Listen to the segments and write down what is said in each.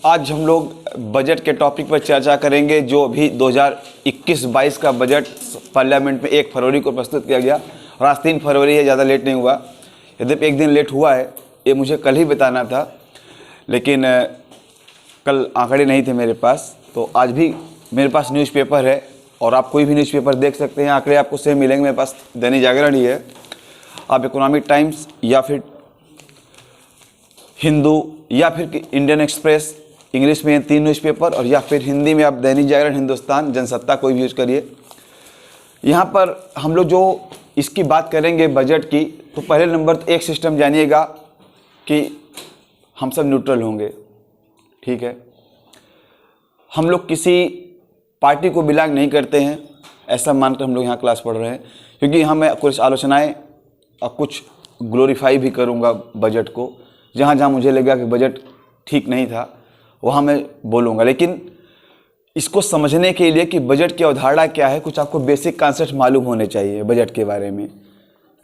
आज हम लोग बजट के टॉपिक पर चर्चा करेंगे जो अभी 2021-22 का बजट पार्लियामेंट में 1 फरवरी को प्रस्तुत किया गया और आज 3 फरवरी है, ज़्यादा लेट नहीं हुआ। यद्यपि एक दिन लेट हुआ है, ये मुझे कल ही बताना था, लेकिन कल आंकड़े नहीं थे मेरे पास, तो आज भी मेरे पास न्यूज़पेपर है और आप कोई भी न्यूज़पेपर देख सकते हैं। आंकड़े आपको सेम मिलेंगे, मेरे पास दैनिक जागरण ही है। आप इकोनॉमिक टाइम्स या फिर हिंदू या फिर इंडियन एक्सप्रेस, इंग्लिश में 3 न्यूज़पेपर, और या फिर हिंदी में आप दैनिक जागरण, हिंदुस्तान, जनसत्ता कोई भी यूज़ करिए। यहाँ पर हम लोग जो इसकी बात करेंगे बजट की, तो पहले नंबर तो एक सिस्टम जानिएगा कि हम सब न्यूट्रल होंगे, ठीक है। हम लोग किसी पार्टी को बिलोंग नहीं करते हैं, ऐसा मानकर हम लोग यहाँ क्लास पढ़ रहे हैं, क्योंकि यहाँ मैं कुछ आलोचनाएँ और कुछ ग्लोरीफाई भी करूँगा बजट को। जहाँ जहाँ मुझे लगा कि बजट ठीक नहीं था वहाँ मैं बोलूँगा, लेकिन इसको समझने के लिए कि बजट की अवधारणा क्या है, कुछ आपको बेसिक कॉन्सेप्ट मालूम होने चाहिए बजट के बारे में।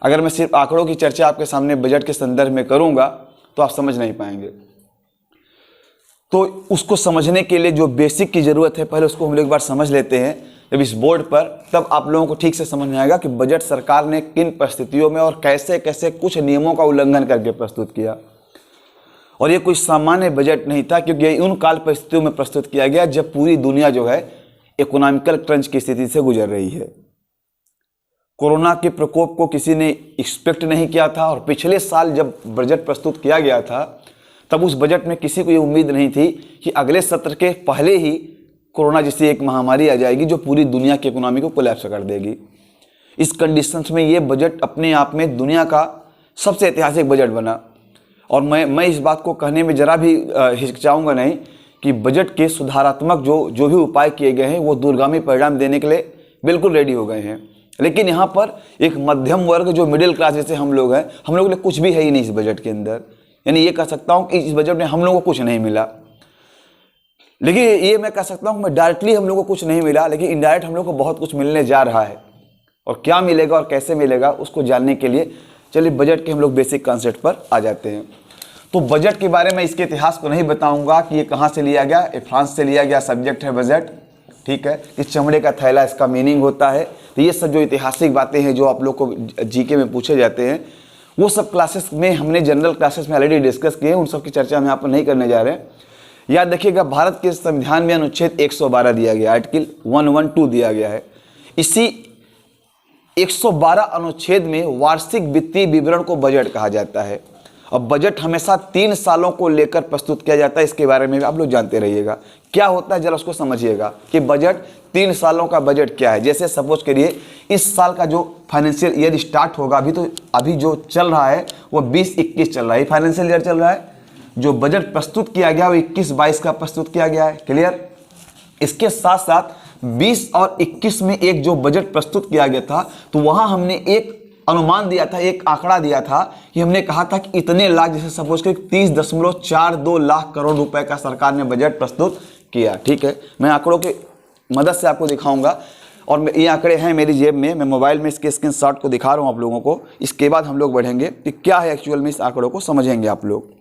अगर मैं सिर्फ आंकड़ों की चर्चा आपके सामने बजट के संदर्भ में करूँगा तो आप समझ नहीं पाएंगे। तो उसको समझने के लिए जो बेसिक की ज़रूरत है, पहले उसको हम लोग एक बार समझ लेते हैं जब इस बोर्ड पर, तब आप लोगों को ठीक से समझ में आएगा कि बजट सरकार ने किन परिस्थितियों में और कैसे कैसे कुछ नियमों का उल्लंघन करके प्रस्तुत किया। और ये कोई सामान्य बजट नहीं था, क्योंकि ये उन काल परिस्थितियों में प्रस्तुत किया गया जब पूरी दुनिया जो है इकोनॉमिकल क्रंच की स्थिति से गुजर रही है। कोरोना के प्रकोप को किसी ने एक्सपेक्ट नहीं किया था, और पिछले साल जब बजट प्रस्तुत किया गया था तब उस बजट में किसी को ये उम्मीद नहीं थी कि अगले सत्र के पहले ही कोरोना जैसी एक महामारी आ जाएगी जो पूरी दुनिया की इकोनॉमी को कोलैप्स कर देगी। इस कंडीशंस में ये बजट अपने आप में दुनिया का सबसे ऐतिहासिक बजट बना। और मैं इस बात को कहने में ज़रा भी हिचकिचाऊंगा नहीं कि बजट के सुधारात्मक जो भी उपाय किए गए हैं वो दूरगामी परिणाम देने के लिए बिल्कुल रेडी हो गए हैं। लेकिन यहाँ पर एक मध्यम वर्ग जो मिडिल क्लास जैसे हम लोग हैं, हम लोगों के लिए कुछ भी है ही नहीं इस बजट के अंदर। यानी ये कह सकता हूँ कि इस बजट में हम लोगों को कुछ नहीं मिला। लेकिन ये मैं कह सकता हूँ मैं डायरेक्टली हम लोगों को कुछ नहीं मिला, लेकिन इनडायरेक्ट हम लोग को बहुत कुछ मिलने जा रहा है। और क्या मिलेगा और कैसे मिलेगा उसको जानने के लिए चलिए बजट के हम लोग बेसिक कॉन्सेप्ट पर आ जाते हैं। तो बजट के बारे में इसके इतिहास को नहीं बताऊंगा कि ये कहाँ से लिया गया। ये फ्रांस से लिया गया सब्जेक्ट है बजट, ठीक है। इस चमड़े का थैला इसका मीनिंग होता है। तो ये सब जो ऐतिहासिक बातें हैं जो आप लोग को जीके में पूछे जाते हैं, वो सब क्लासेस में हमने जनरल क्लासेस में ऑलरेडी डिस्कस किए, उन सब की चर्चा हम यहाँ पर नहीं करने जा रहे हैं। याद रखिएगा, भारत के संविधान में अनुच्छेद 112 दिया गया, आर्टिकल 112 दिया गया है। इसी 112 अनुच्छेद में वार्षिक वित्तीय विवरण को बजट कहा जाता है। अब बजट हमेशा 3 सालों को लेकर प्रस्तुत किया जाता है। इसके बारे में भी आप लोग जानते रहिएगा क्या होता है, जरा उसको समझिएगा कि बजट 3 सालों का बजट क्या है। जैसे सपोज करिए इस साल का जो फाइनेंशियल ईयर स्टार्ट होगा, अभी जो चल रहा है वो 20-21 चल रहा है, फाइनेंशियल ईयर चल रहा है। जो बजट प्रस्तुत किया गया वो 21-22 का प्रस्तुत किया गया है, क्लियर। इसके साथ साथ 20 और 21 में एक जो बजट प्रस्तुत किया गया था, तो वहां हमने एक अनुमान दिया था, एक आंकड़ा दिया था कि हमने कहा था कि इतने लाख, जैसे सपोज कर 30.42 लाख करोड़ रुपए का सरकार ने बजट प्रस्तुत किया, ठीक है। मैं आंकड़ों की मदद से आपको दिखाऊंगा, और ये आंकड़े हैं मेरी जेब में, मैं मोबाइल में इसके स्क्रीनशॉट को दिखा रहा हूं आप लोगों को। इसके बाद हम लोग बढ़ेंगे कि क्या है एक्चुअल में, इस आंकड़ों को समझेंगे आप लोग।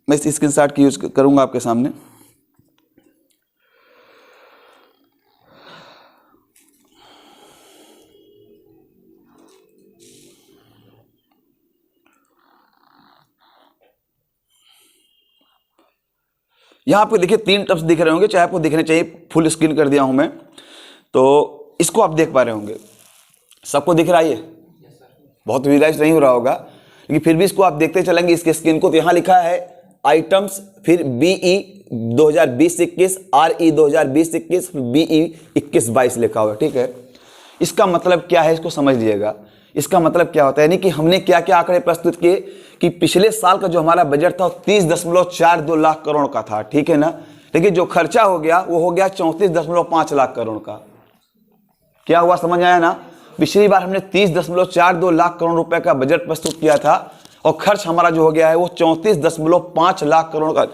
मैं इस स्क्रीनशॉट की यूज करूंगा आपके सामने। यहाँ पे देखिए 3 टर्म्स दिख रहे होंगे, चाहे आपको दिखने चाहिए, फुल स्क्रीन कर दिया हूं मैं, तो इसको आप देख पा रहे होंगे। सबको दिख रहा है? ये बहुत विजुअलाइज नहीं हो रहा होगा, लेकिन फिर भी इसको आप देखते चलेंगे इसके स्क्रीन को। तो यहाँ लिखा है आइटम्स, फिर BE 2020-21, RE 2020-21, BE 21-22 लिखा हुआ, ठीक है। इसका मतलब क्या है, इसको समझ लीजिएगा। इसका मतलब क्या होता है, यानी कि हमने क्या क्या आंकड़े प्रस्तुत किए कि पिछले साल का जो हमारा बजट था 30.42 लाख करोड़ का था, ठीक है ना। लेकिन जो खर्चा हो गया वो हो गया 34.5 लाख करोड़ का। क्या हुआ, समझ आया ना। पिछली बार हमने 30.42 लाख करोड़ रुपए का बजट प्रस्तुत किया था, और खर्च हमारा जो हो गया है वो 34.5 लाख करोड़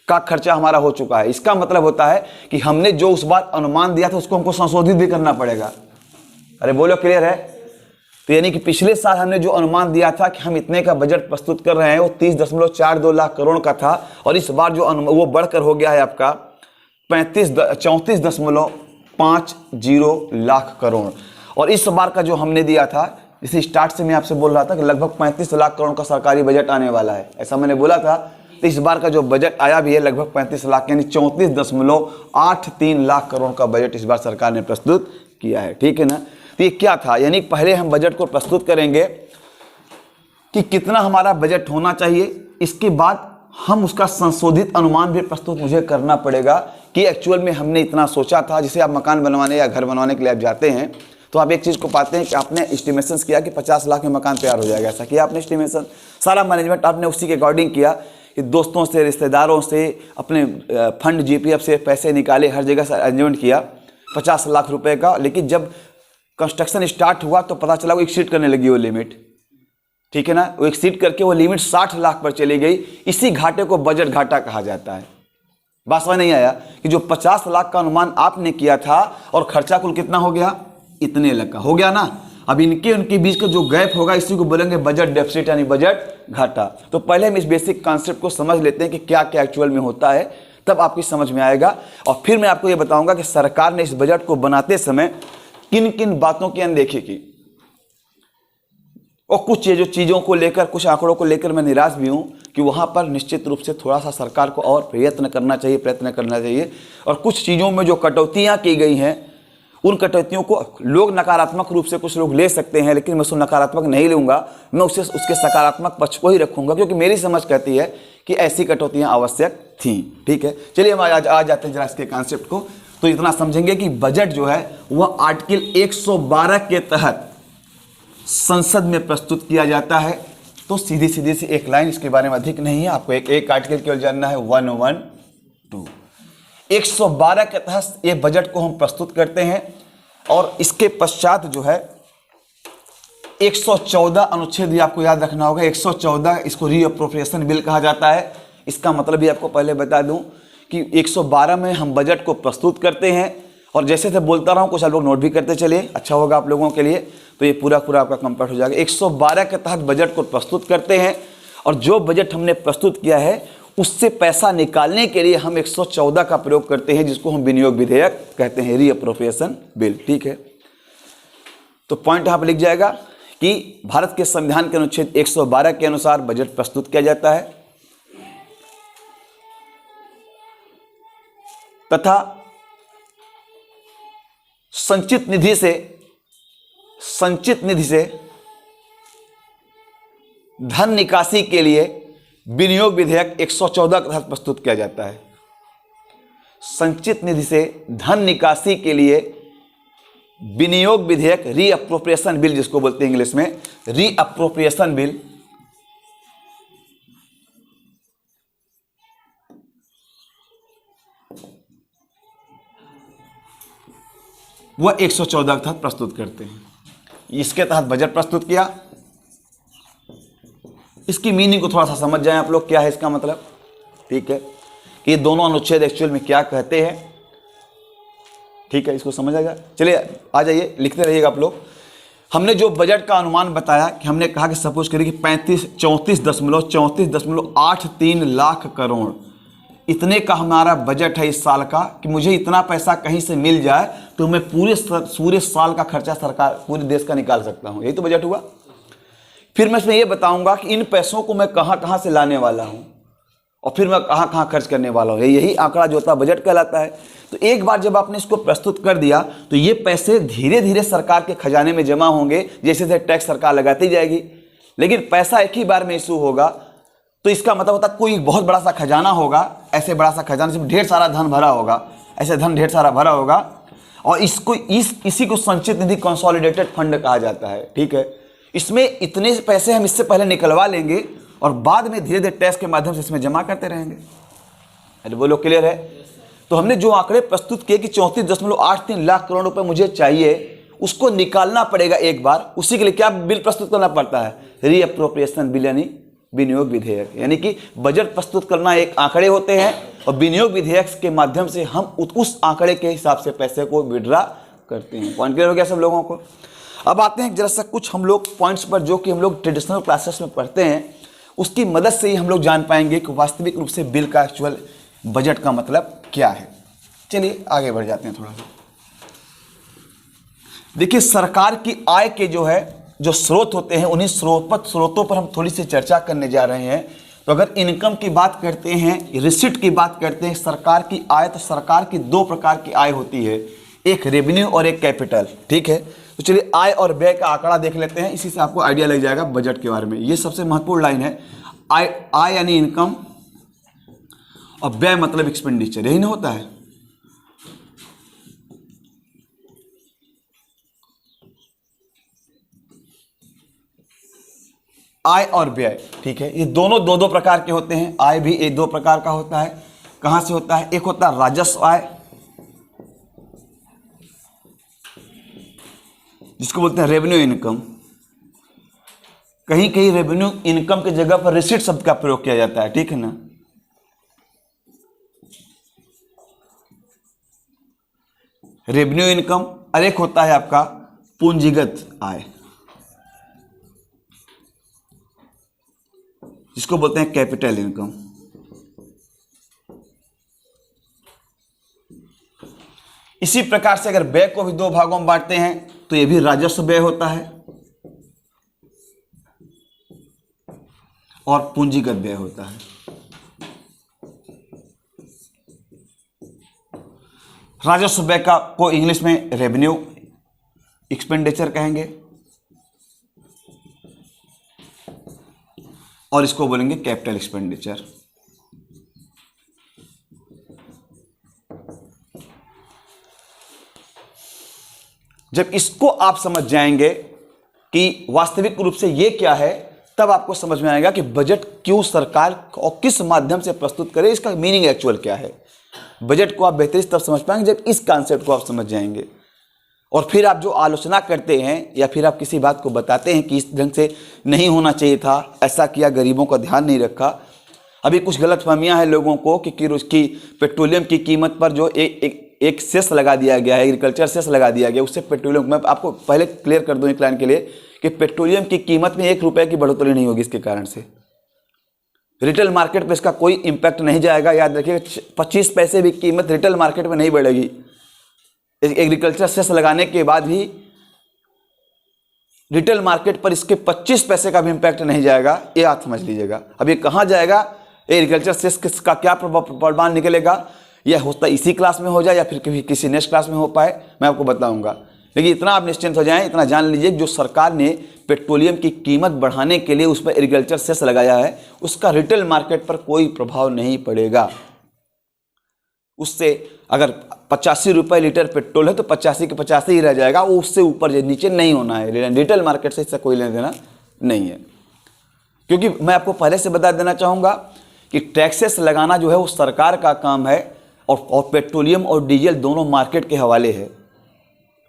का खर्चा हमारा हो चुका है। इसका मतलब होता है कि हमने जो उस बार अनुमान दिया था उसको हमको संशोधित भी करना पड़ेगा। अरे बोलो, क्लियर है। तो यानी कि पिछले साल हमने जो अनुमान दिया था कि हम इतने का बजट प्रस्तुत कर रहे हैं वो 30.42 लाख करोड़ का था, और इस बार जो वो बढ़कर हो गया है आपका 34.50 लाख करोड़। और इस बार का जो हमने दिया था, जैसे स्टार्ट से मैं आपसे बोल रहा था कि लगभग 35 लाख करोड़ का सरकारी बजट आने वाला है, ऐसा मैंने बोला था। तो इस बार का जो बजट आया भी है लगभग 35 लाख, यानी 34.83 लाख करोड़ का बजट इस बार सरकार ने प्रस्तुत किया है। ठीक है ना। तो ये क्या था, यानी पहले हम बजट को प्रस्तुत करेंगे कि कितना हमारा बजट होना चाहिए, इसके बाद हम उसका संशोधित अनुमान भी प्रस्तुत मुझे करना पड़ेगा कि एक्चुअल में हमने इतना सोचा था। जैसे आप मकान बनवाने या घर बनवाने के लिए आप जाते हैं तो आप एक चीज़ को पाते हैं कि आपने एस्टिमेशन किया कि 50 लाख में मकान तैयार हो जाएगा, ऐसा किया आपने एस्टिमेशन, सारा मैनेजमेंट आपने उसी के अकॉर्डिंग किया कि दोस्तों से, रिश्तेदारों से, अपने फंड जीपीएफ से पैसे निकाले, हर जगह से अरेंजमेंट किया 50 लाख रुपए का। लेकिन जब कंस्ट्रक्शन स्टार्ट हुआ तो पता चला वो एक्सीड करने लगी वो लिमिट। ठीक है ना, वो एक्सीड करके वो लिमिट 60 लाख पर चली गई। इसी घाटे को बजट घाटा कहा जाता है। बात समझ नहीं आया कि जो 50 लाख का अनुमान आपने किया था और खर्चा कुल कितना हो गया, इतने लाख का हो गया ना। अब उनके बीच का जो गैप होगा इसी को बोलेंगे बजट डेफिसिट, यानी बजट घाटा। तो पहले हम इस बेसिक कॉन्सेप्ट को समझ लेते हैं कि क्या क्या एक्चुअल में होता है, तब आपकी समझ में आएगा। और फिर मैं आपको ये बताऊंगा कि सरकार ने इस बजट को बनाते समय किन किन बातों की अनदेखी की, और कुछ चीज़ों को लेकर, कुछ आंकड़ों को लेकर मैं निराश भी हूं कि वहां पर निश्चित रूप से थोड़ा सा सरकार को और प्रयत्न करना चाहिए। और कुछ चीज़ों में जो कटौतियां की गई हैं, उन कटौतियों को लोग नकारात्मक रूप से कुछ लोग ले सकते हैं, लेकिन मैं उसको नकारात्मक नहीं लूँगा, मैं उसके सकारात्मक पक्ष को ही रखूँगा, क्योंकि मेरी समझ कहती है कि ऐसी कटौतियाँ आवश्यक थीं। ठीक है, चलिए हम आज आ जाते हैं जरा इसके कॉन्सेप्ट को। तो इतना समझेंगे कि बजट जो है वह आर्टिकल 112 के तहत संसद में प्रस्तुत किया जाता है। तो सीधी सी एक लाइन, इसके बारे में अधिक नहीं है, आपको एक आर्टिकल केवल जानना है, 112। 112 के तहत ये बजट को हम प्रस्तुत करते हैं। और इसके पश्चात जो है 114 अनुच्छेद भी आपको याद रखना होगा। 114 इसको रीअप्रोप्रिएशन बिल कहा जाता है। इसका मतलब भी आपको पहले बता दूं कि 112 में हम बजट को प्रस्तुत करते हैं। और जैसे बोलता रहा हूँ, कुछ आप लोग नोट भी करते चलिए, अच्छा होगा आप लोगों के लिए। तो ये पूरा आपका कंप्लीट हो जाएगा। 112 के तहत बजट को प्रस्तुत करते हैं, और जो बजट हमने प्रस्तुत किया है उससे पैसा निकालने के लिए हम 114 का प्रयोग करते हैं, जिसको हम विनियोग विधेयक कहते हैं, रीअप्रोप्रिएशन बिल। ठीक है, तो पॉइंट यहाँ पर लिख जाएगा कि भारत के संविधान के अनुच्छेद 112 के अनुसार बजट प्रस्तुत किया जाता है, तथा संचित निधि से धन निकासी के लिए विनियोग विधेयक 114 के तहत प्रस्तुत किया जाता है। संचित निधि से धन निकासी के लिए विनियोग विधेयक, रीअप्रोप्रिएशन बिल जिसको बोलते हैं इंग्लिश में, रीअप्रोप्रिएशन बिल वह 114 के तहत प्रस्तुत करते हैं। इसके तहत बजट प्रस्तुत किया। इसकी मीनिंग को थोड़ा सा समझ जाएं आप लोग, क्या है इसका मतलब। ठीक है, कि ये दोनों अनुच्छेद एक्चुअल में क्या कहते हैं। ठीक है, इसको समझ आएगा। चलिए आ जाइए, लिखते रहिएगा आप लोग। हमने जो बजट का अनुमान बताया कि हमने कहा कि सपोज करिए कि 34.83 लाख करोड़ इतने का हमारा बजट है इस साल का, कि मुझे इतना पैसा कहीं से मिल जाए तो मैं पूरे साल का खर्चा सरकार पूरे देश का निकाल सकता हूं। यही तो बजट हुआ। फिर मैं इसमें यह बताऊंगा कि इन पैसों को मैं कहां कहां से लाने वाला हूं और फिर मैं कहां कहां खर्च करने वाला हूं। यही आंकड़ा जो होता है बजट कहलाता है। तो एक बार जब आपने इसको प्रस्तुत कर दिया तो ये पैसे धीरे धीरे सरकार के खजाने में जमा होंगे, जैसे जैसे टैक्स सरकार लगाती जाएगी। लेकिन पैसा एक ही बार में इशू होगा, तो इसका मतलब होता है कोई बहुत बड़ा सा खजाना होगा, ऐसे बड़ा सा खजाना जिसमें ढेर सारा धन भरा होगा, ऐसे धन ढेर सारा भरा होगा, और इसी को संचित निधि कंसोलिडेटेड फंड कहा जाता है। ठीक है, इसमें इतने पैसे हम इससे पहले निकलवा लेंगे और बाद में धीरे धीरे टैक्स के माध्यम से इसमें जमा करते रहेंगे। अरे वो लोग क्लियर है। तो हमने जो आंकड़े प्रस्तुत किए कि 34.83 लाख करोड़ रुपए मुझे चाहिए, उसको निकालना पड़ेगा एक बार। उसी के लिए क्या बिल प्रस्तुत करना पड़ता है, रीअप्रोप्रिएशन बिल यानी विनियोग विधेयक। यानी कि बजट प्रस्तुत करना एक आंकड़े होते हैं और विनियोग विधेयक के माध्यम से हम उस आंकड़े के हिसाब से पैसे को विड्रा करते हैं। पॉइंट क्लियर हो गया सब लोगों को। अब आते हैं जरा सा कुछ हम लोग पॉइंट्स पर जो कि हम लोग ट्रेडिशनल क्लासेस में पढ़ते हैं, उसकी मदद से ही हम लोग जान पाएंगे कि वास्तविक रूप से बिल का एक्चुअल बजट का मतलब क्या है। चलिए आगे बढ़ जाते हैं थोड़ा सा। देखिए, सरकार की आय के जो स्रोत होते हैं, उन्हीं स्रोतों पर हम थोड़ी सी चर्चा करने जा रहे हैं। तो अगर इनकम की बात करते हैं, रिसिट की बात करते हैं, सरकार की आय, तो सरकार की दो प्रकार की आय होती है, एक रेवेन्यू और एक कैपिटल। ठीक है, तो चलिए आय और व्यय का आंकड़ा देख लेते हैं, इसी से आपको आइडिया लग जाएगा बजट के बारे में। ये सबसे महत्वपूर्ण लाइन है। आय यानी इनकम और व्यय मतलब एक्सपेंडिचर, यही ना होता है। आय और व्यय, ठीक है, ये दोनों दो दो प्रकार के होते हैं। आय भी एक दो प्रकार का होता है। कहां से होता है? एक होता है राजस्व आय, जिसको बोलते हैं रेवेन्यू इनकम। कहीं कहीं रेवेन्यू इनकम की जगह पर रिसीट शब्द का प्रयोग किया जाता है, ठीक है ना। Revenue income. और एक होता है आपका पूंजीगत आय, जिसको बोलते हैं कैपिटल इनकम। इसी प्रकार से अगर व्यय को भी दो भागों में बांटते हैं तो यह भी राजस्व व्यय होता है और पूंजीगत व्यय होता है। राजस्व व्यय का को इंग्लिश में रेवेन्यू एक्सपेंडिचर कहेंगे और इसको बोलेंगे कैपिटल एक्सपेंडिचर। जब इसको आप समझ जाएंगे कि वास्तविक रूप से ये क्या है, तब आपको समझ में आएगा कि बजट क्यों सरकार और किस माध्यम से प्रस्तुत करे, इसका मीनिंग एक्चुअल क्या है। बजट को आप बेहतरीन तब समझ पाएंगे जब इस कॉन्सेप्ट को आप समझ जाएंगे। और फिर आप जो आलोचना करते हैं या फिर आप किसी बात को बताते हैं कि इस ढंग से नहीं होना चाहिए था, ऐसा किया, गरीबों का ध्यान नहीं रखा। अभी कुछ गलतफहमियां हैं लोगों को कि उसकी पेट्रोलियम की कीमत पर जो एक सेस लगा दिया गया है, एग्रीकल्चर सेस लगा दिया गया, उससे पेट्रोलियम, मैं आपको पहले क्लियर कर दूं एक लाइन के लिए कि पेट्रोलियम की कीमत में 1 रुपये की बढ़ोतरी नहीं होगी। इसके कारण से रिटेल मार्केट पे इसका कोई इंपैक्ट नहीं जाएगा। याद रखिए, 25 पैसे भी कीमत रिटेल मार्केट में नहीं बढ़ेगी। एग्रीकल्चर सेस लगाने के बाद भी रिटेल मार्केट पर इसके 25 पैसे का भी इंपैक्ट नहीं जाएगा, ये आप समझ लीजिएगा। अब ये कहाँ जाएगा, एग्रीकल्चर सेस का क्या प्रभाव निकलेगा, यह होता इसी क्लास में हो जाए या फिर किसी नेक्स्ट क्लास में हो पाए, मैं आपको बताऊंगा। लेकिन इतना आप निश्चिंत हो जाएं, इतना जान लीजिए, जो सरकार ने पेट्रोलियम की कीमत बढ़ाने के लिए उस पर एग्रीकल्चर सेस लगाया है, उसका रिटेल मार्केट पर कोई प्रभाव नहीं पड़ेगा। उससे अगर 85 रुपये लीटर पेट्रोल है तो 85 के 85 ही रह जाएगा, वो उससे ऊपर नीचे नहीं होना है। रिटेल मार्केट से इससे कोई लेना देना नहीं है। क्योंकि मैं आपको पहले से बता देना चाहूँगा कि टैक्सेस लगाना जो है वो सरकार का काम है और पेट्रोलियम और डीजल दोनों मार्केट के हवाले है।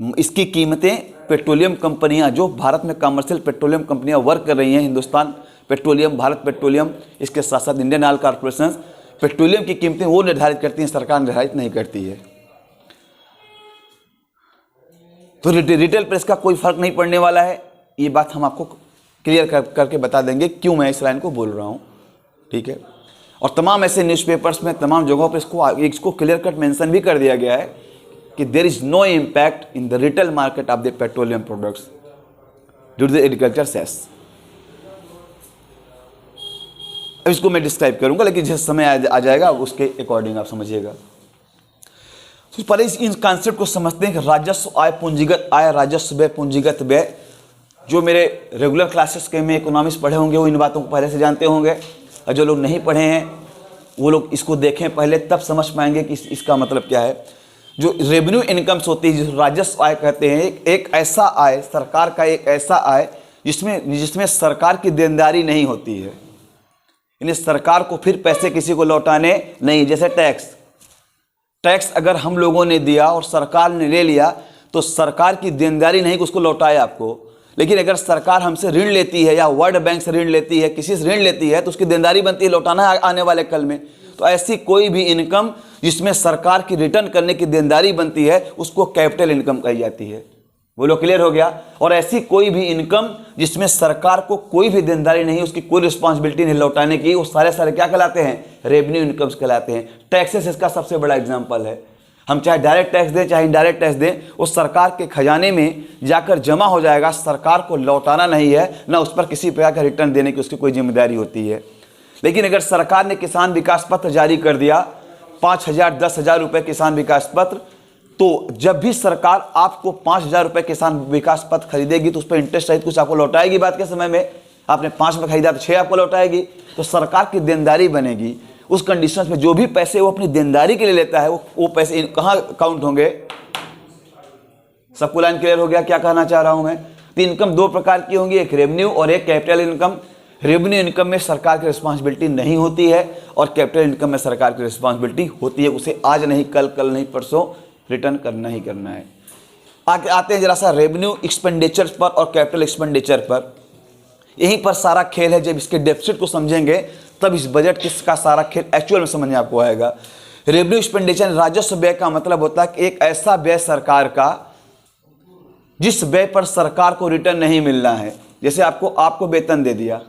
इसकी कीमतें पेट्रोलियम कंपनियां, जो भारत में कमर्शियल पेट्रोलियम कंपनियां वर्क कर रही हैं, हिंदुस्तान पेट्रोलियम, भारत पेट्रोलियम, इसके साथ साथ इंडियन ऑयल कॉर्पोरेशन, पेट्रोलियम की कीमतें वो निर्धारित करती हैं, सरकार निर्धारित नहीं करती है। तो रिटेल प्रेस का कोई फर्क नहीं पड़ने वाला है। ये बात हम आपको क्लियर करके बता देंगे क्यों मैं इस लाइन को बोल रहा हूँ, ठीक है। और तमाम ऐसे न्यूज़पेपर्स में, तमाम जगहों पर इसको क्लियर कट मेंशन भी कर दिया गया है कि there is no impact in the retail market of the petroleum products due to the agriculture cess. अब इसको मैं डिस्क्राइब करूंगा, लेकिन जिस समय आ जाएगा उसके अकॉर्डिंग आप समझिएगा। तो पहले इन कॉन्सेप्ट को समझते हैं कि राजस्व आय, पूंजीगत आय, राजस्व व्यय, पूंजीगत व्यय। जो मेरे रेगुलर क्लासेस के में इकोनॉमिक्स पढ़े होंगे वो इन बातों को पहले से जानते होंगे, और जो लोग नहीं पढ़े हैं वो लोग इसको देखें पहले, तब समझ पाएंगे कि इसका मतलब क्या है। जो रेवेन्यू इनकम्स होती है, जिस राजस्व आय कहते हैं, एक ऐसा आय, सरकार का एक ऐसा आय जिसमें सरकार की देनदारी नहीं होती है, यानी सरकार को फिर पैसे किसी को लौटाने नहीं। जैसे टैक्स अगर हम लोगों ने दिया और सरकार ने ले लिया तो सरकार की देनदारी नहीं कि उसको लौटाए आपको। लेकिन अगर सरकार हमसे ऋण लेती है या वर्ल्ड बैंक से ऋण लेती है, किसी से ऋण लेती है, तो उसकी देनदारी बनती है लौटाना आने वाले कल में। तो ऐसी कोई भी इनकम जिसमें सरकार की रिटर्न करने की देनदारी बनती है, उसको कैपिटल इनकम कही जाती है। बोलो क्लियर हो गया। और ऐसी कोई भी इनकम जिसमें सरकार को कोई भी देनदारी नहीं, उसकी कोई रिस्पॉन्सिबिलिटी नहीं लौटाने की, वो सारे क्या कहलाते हैं? रेवेन्यू इनकम्स कहलाते हैं। टैक्सेस इसका सबसे बड़ा एग्जाम्पल है। हम चाहे डायरेक्ट टैक्स दें चाहे इनडायरेक्ट टैक्स दें, वो सरकार के खजाने में जाकर जमा हो जाएगा, सरकार को लौटाना नहीं है, ना उस पर किसी प्रकार का रिटर्न देने की उसकी कोई जिम्मेदारी होती है। लेकिन अगर सरकार ने किसान विकास पत्र जारी कर दिया, 5,000 10,000 रुपये किसान विकास पत्र, तो जब भी सरकार आपको 5,000 रुपये किसान विकास पत्र खरीदेगी तो उस पर इंटरेस्ट सहित कुछ आपको लौटाएगी। बात के समय में आपने 5 में खरीदा तो 6 आपको लौटाएगी। तो सरकार की देनदारी बनेगी। उस कंडीशन में जो भी पैसे वो अपनी देनदारी के लिए लेता है वो पैसे कहाँ काउंट होंगे? सबको लाइन क्लियर हो गया क्या कहना चाह रहा हूं मैं? तो इनकम 2 प्रकार की होंगी, एक रेवेन्यू और एक कैपिटल इनकम। रेवेन्यू इनकम में सरकार की रिस्पॉन्सिबिलिटी नहीं होती है और कैपिटल इनकम में सरकार की रिस्पॉन्सिबिलिटी होती है। उसे आज नहीं कल नहीं परसों रिटर्न करना ही करना है। आगे आते हैं जरा सा रेवेन्यू एक्सपेंडिचर पर और कैपिटल एक्सपेंडिचर पर। यहीं पर सारा खेल है। जब इसके डेफिसिट को समझेंगे तब इस बजट किसका सारा खेल एक्चुअल में समझ में आपको आएगा। रेवेन्यू एक्सपेंडिचर राजस्व व्यय का मतलब होता है कि एक ऐसा व्यय सरकार का जिस व्यय पर सरकार को रिटर्न नहीं मिलना है। जैसे आपको वेतन दे दिया,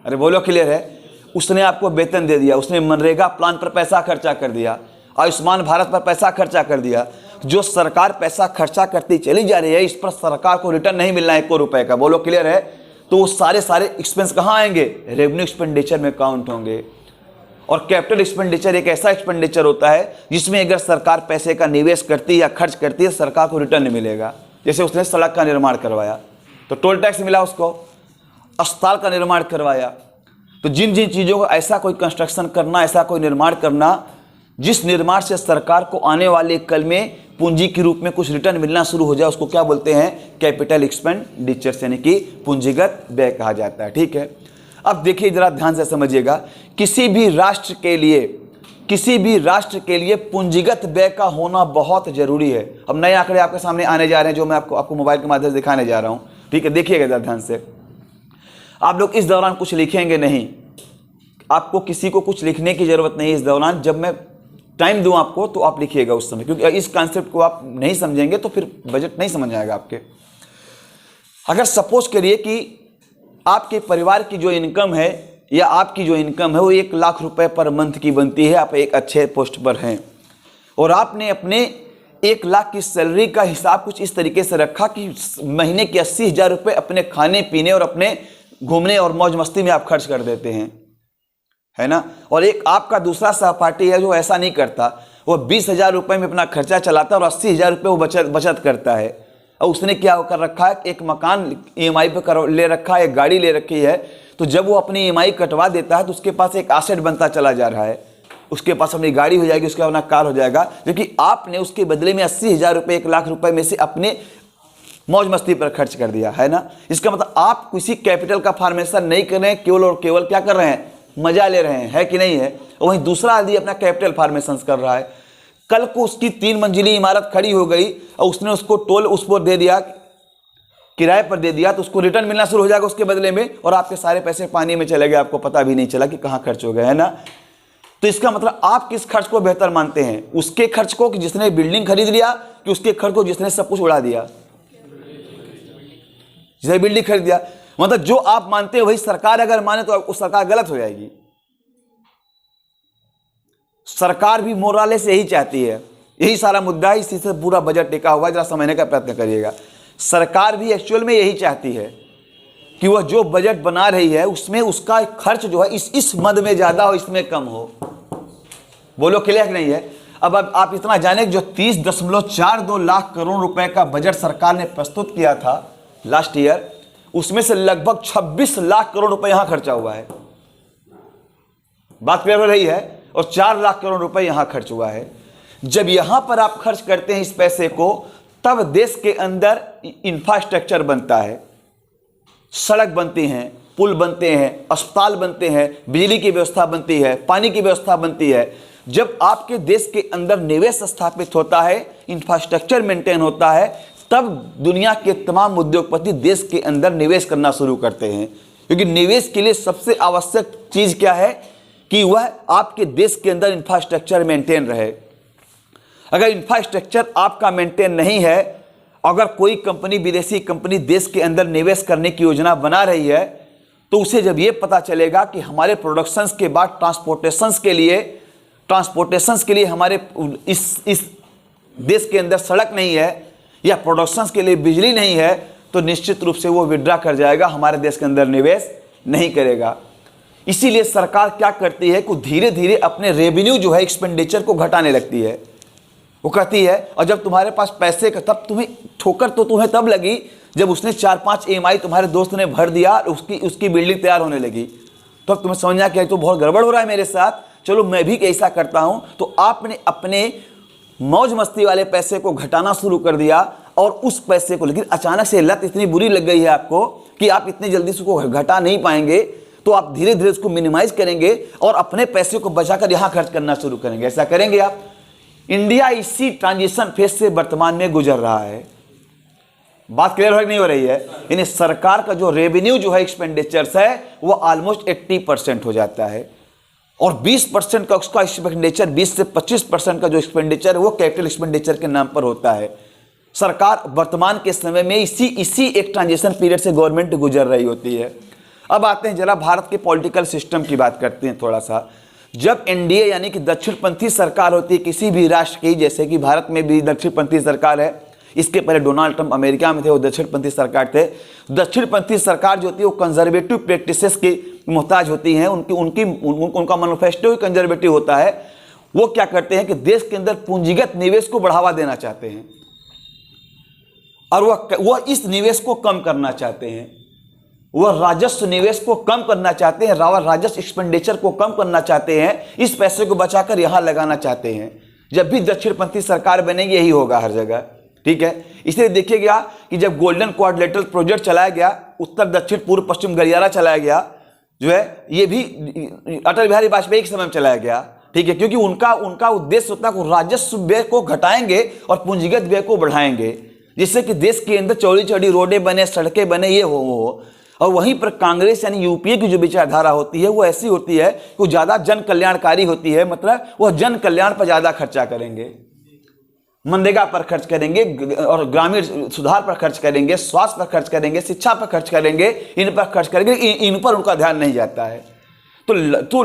अरे बोलो क्लियर है, उसने आपको वेतन दे दिया, उसने मनरेगा प्लान पर पैसा खर्चा कर दिया, आयुष्मान भारत पर पैसा खर्चा कर दिया। जो सरकार पैसा खर्चा करती चली जा रही है, इस पर सरकार को रिटर्न नहीं मिलना है 1 रुपए का। बोलो क्लियर है? तो वो सारे एक्सपेंस कहाँ आएंगे? रेवेन्यू एक्सपेंडिचर में काउंट होंगे। और कैपिटल एक्सपेंडिचर एक ऐसा एक्सपेंडिचर होता है जिसमें अगर सरकार पैसे का निवेश करती है या खर्च करती है, सरकार को रिटर्न नहीं मिलेगा। जैसे उसने सड़क का निर्माण करवाया तो टोल टैक्स मिला उसको, अस्पताल का निर्माण करवाया। तो जिन जिन चीज़ों को ऐसा कोई कंस्ट्रक्शन करना, ऐसा कोई निर्माण करना जिस निर्माण से सरकार को आने वाले कल में पूंजी के रूप में कुछ रिटर्न मिलना शुरू हो जाए, उसको क्या बोलते हैं? कैपिटल एक्सपेंडिचर, यानी कि पूंजीगत व्यय कहा जाता है। ठीक है, अब देखिए जरा ध्यान से समझिएगा। किसी भी राष्ट्र के लिए पूंजीगत व्यय का होना बहुत जरूरी है। अब नए आंकड़े आपके सामने आने जा रहे हैं जो मैं आपको मोबाइल के माध्यम से दिखाने जा रहा हूं। ठीक है, देखिएगा जरा ध्यान से। आप लोग इस दौरान कुछ लिखेंगे नहीं, आपको किसी को कुछ लिखने की जरूरत नहीं इस दौरान। जब मैं टाइम दूं आपको तो आप लिखिएगा उस समय, क्योंकि इस कॉन्सेप्ट को आप नहीं समझेंगे तो फिर बजट नहीं समझ आएगा आपके। अगर सपोज करिए कि आपके परिवार की जो इनकम है या आपकी जो इनकम है वो 1 लाख रुपए पर मंथ की बनती है, आप एक अच्छे पोस्ट पर हैं और आपने अपने 1 लाख की सैलरी का हिसाब कुछ इस तरीके से रखा कि महीने के 80,000 रुपये अपने खाने पीने और अपने घूमने और मौज मस्ती में आप खर्च कर देते हैं, है ना। और एक आपका दूसरा सहपाठी है जो ऐसा नहीं करता, वो 20,000 रुपये में अपना खर्चा चलाता है और 80,000 रुपये वो बचत करता है। और उसने क्या कर रखा है? एक मकान EMI पे ले रखा है, एक गाड़ी ले रखी है। तो जब वो अपनी EMI कटवा देता है तो उसके पास एक एसेट बनता चला जा रहा है, उसके पास अपनी गाड़ी हो जाएगी, उसके अपना कार हो जाएगा, क्योंकि आपने उसके बदले में 80,000 रुपये 1 लाख रुपए में से अपने मौज मस्ती पर खर्च कर दिया, है ना। इसका मतलब आप किसी कैपिटल का फॉर्मेशन नहीं कर रहे हैं, केवल और केवल क्या कर रहे हैं? मजा ले रहे हैं, है कि नहीं है। और वहीं दूसरा आदमी अपना कैपिटल फॉर्मेशन कर रहा है। कल को उसकी 3 मंजिली इमारत खड़ी हो गई और उसने उसको टोल उस पर दे दिया, किराए पर दे दिया, तो उसको रिटर्न मिलना शुरू हो जाएगा उसके बदले में, और आपके सारे पैसे पानी में चले गए, आपको पता भी नहीं चला कि कहाँ खर्च हो गए, है ना। तो इसका मतलब आप किस खर्च को बेहतर मानते हैं? उसके खर्च को कि जिसने बिल्डिंग खरीद लिया, कि उसके खर्च को जिसने सब कुछ उड़ा दिया? जिसने बिल्डिंग खरीद दिया। मतलब जो आप मानते हैं वही सरकार अगर माने तो उस सरकार गलत हो जाएगी। सरकार भी मोराले से यही चाहती है, यही सारा मुद्दा है, इसी से पूरा बजट टिका हुआ है। जरा समझने का प्रयत्न करिएगा। सरकार भी एक्चुअल में यही चाहती है कि वह जो बजट बना रही है उसमें उसका खर्च जो है इस मद में ज्यादा हो, इसमें कम हो। बोलो क्लियर नहीं है। अब आप इतना जाने कि जो 30.42 लाख करोड़ रुपए का बजट सरकार ने प्रस्तुत किया था लास्ट ईयर, उसमें से लगभग 26 लाख करोड़ रुपए यहां खर्चा हुआ है। बात क्लियर हो रही है। और 4 लाख करोड़ रुपए यहां खर्च हुआ है। जब यहां पर आप खर्च करते हैं इस पैसे को, तब देश के अंदर इंफ्रास्ट्रक्चर बनता है, सड़क बनती हैं, पुल बनते हैं, अस्पताल बनते हैं, बिजली की व्यवस्था बनती है, पानी की व्यवस्था बनती है। जब आपके देश के अंदर निवेश स्थापित होता है, इंफ्रास्ट्रक्चर मेंटेन होता है, तब दुनिया के तमाम उद्योगपति देश के अंदर निवेश करना शुरू करते हैं। क्योंकि निवेश के लिए सबसे आवश्यक चीज क्या है? कि वह आपके देश के अंदर इंफ्रास्ट्रक्चर मेंटेन रहे। अगर इंफ्रास्ट्रक्चर आपका मेंटेन नहीं है, अगर कोई कंपनी, विदेशी कंपनी देश के अंदर निवेश करने की योजना बना रही है तो उसे जब ये पता चलेगा कि हमारे प्रोडक्शंस के बाद ट्रांसपोर्टेशंस के लिए हमारे इस देश के अंदर सड़क नहीं है या प्रोडक्शंस के लिए बिजली नहीं है, तो निश्चित रूप से वो विड्रा कर जाएगा, हमारे देश के अंदर निवेश नहीं करेगा। इसीलिए सरकार क्या करती है कि धीरे धीरे अपने रेवेन्यू जो है, एक्सपेंडिचर को घटाने लगती है। वो कहती है, और जब तुम्हारे पास पैसे का, तब तुम्हें ठोकर तो तुम्हें तब लगी जब उसने 4-5 EMI तुम्हारे दोस्त ने भर दिया और उसकी बिल्डिंग तैयार होने लगी। तो अब तुम्हें समझना कि तो बहुत गड़बड़ हो रहा है मेरे साथ, चलो मैं भी ऐसा करता हूं। तो आपने अपने मौज मस्ती वाले पैसे को घटाना शुरू कर दिया और उस पैसे को, लेकिन अचानक से लत इतनी बुरी लग गई है आपको कि आप इतनी जल्दी से उसको घटा नहीं पाएंगे, तो आप धीरे धीरे उसको मिनिमाइज करेंगे और अपने पैसे को बचाकर यहां खर्च करना शुरू करेंगे। ऐसा करेंगे आप। इंडिया इसी ट्रांजिशन फेज से वर्तमान में गुजर रहा है। बात क्लियर हो नहीं हो रही है? यानी सरकार का जो रेवेन्यू जो है, एक्सपेंडिचर्स है, वो ऑलमोस्ट 80% हो जाता है और 20% का उसका एक्सपेंडिचर, 20 से 25% का जो एक्सपेंडिचर है वो कैपिटल एक्सपेंडिचर के नाम पर होता है। सरकार वर्तमान के समय में इसी एक ट्रांजिशन पीरियड से गवर्नमेंट गुजर रही होती है। अब आते हैं जरा भारत के पॉलिटिकल सिस्टम की बात करते हैं थोड़ा सा। जब एनडीए यानी कि दक्षिणपंथी सरकार होती है किसी भी राष्ट्र की, जैसे कि भारत में भी दक्षिणपंथी सरकार है, इसके पहले डोनाल्ड ट्रंप अमेरिका में थे, वो दक्षिणपंथी सरकार थे। दक्षिणपंथी सरकार जो होती है वो कंजर्वेटिव प्रैक्टिसेस की मोहताज होती हैं, उनका मैनिफेस्टो ही कंजर्वेटिव होता है। वो क्या करते हैं कि देश के अंदर पूंजीगत निवेश को बढ़ावा देना चाहते हैं और वह इस निवेश को कम करना चाहते हैं, वह राजस्व निवेश को कम करना चाहते हैं, राजस्व एक्सपेंडिचर को कम करना चाहते हैं, इस पैसे को बचाकर यहां लगाना चाहते हैं। जब भी दक्षिणपंथी सरकार बनेगी यही होगा हर जगह, ठीक है। इसलिए देखिएगा कि जब गोल्डन क्वाड्रिलेटरल प्रोजेक्ट चलाया गया, उत्तर दक्षिण पूर्व पश्चिम गलियारा चलाया गया, जो है ये भी अटल बिहारी वाजपेयी के समय में चलाया गया, ठीक है, क्योंकि उनका उद्देश्य होता है कि राजस्व व्यय को घटाएंगे और पूंजीगत व्यय को बढ़ाएंगे, जिससे कि देश के अंदर चौड़ी चौड़ी रोडें बने, सड़कें बने, ये हो। और वहीं पर कांग्रेस यानी यूपीए की जो विचारधारा होती है वो ऐसी होती है कि वो ज्यादा जन कल्याणकारी होती है, मतलब वह जन कल्याण पर ज्यादा खर्चा करेंगे, मनरेगा पर खर्च करेंगे और ग्रामीण सुधार पर खर्च करेंगे, स्वास्थ्य पर खर्च करेंगे, शिक्षा पर खर्च करेंगे, इन पर खर्च करेंगे, इन पर उनका ध्यान नहीं जाता है। तो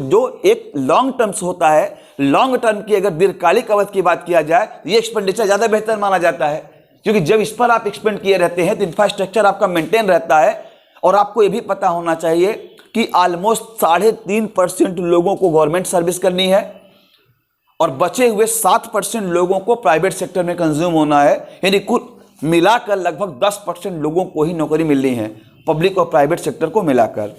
जो एक लॉन्ग टर्म्स होता है, लॉन्ग टर्म की अगर दीर्घकालिक अवधि की बात किया जाए तो ये एक्सपेंडिचर ज्यादा बेहतर माना जाता है, क्योंकि जब इस पर आप एक्सपेंड किए रहते हैं तो इंफ्रास्ट्रक्चर आपका मेंटेन रहता है। और आपको ये भी पता होना चाहिए कि ऑलमोस्ट 3.5% लोगों को गवर्नमेंट सर्विस करनी है और बचे हुए 7% लोगों को प्राइवेट सेक्टर में कंज्यूम होना है, यानी कुल मिलाकर लगभग 10% लोगों को ही नौकरी मिलनी है, पब्लिक और प्राइवेट सेक्टर को मिलाकर।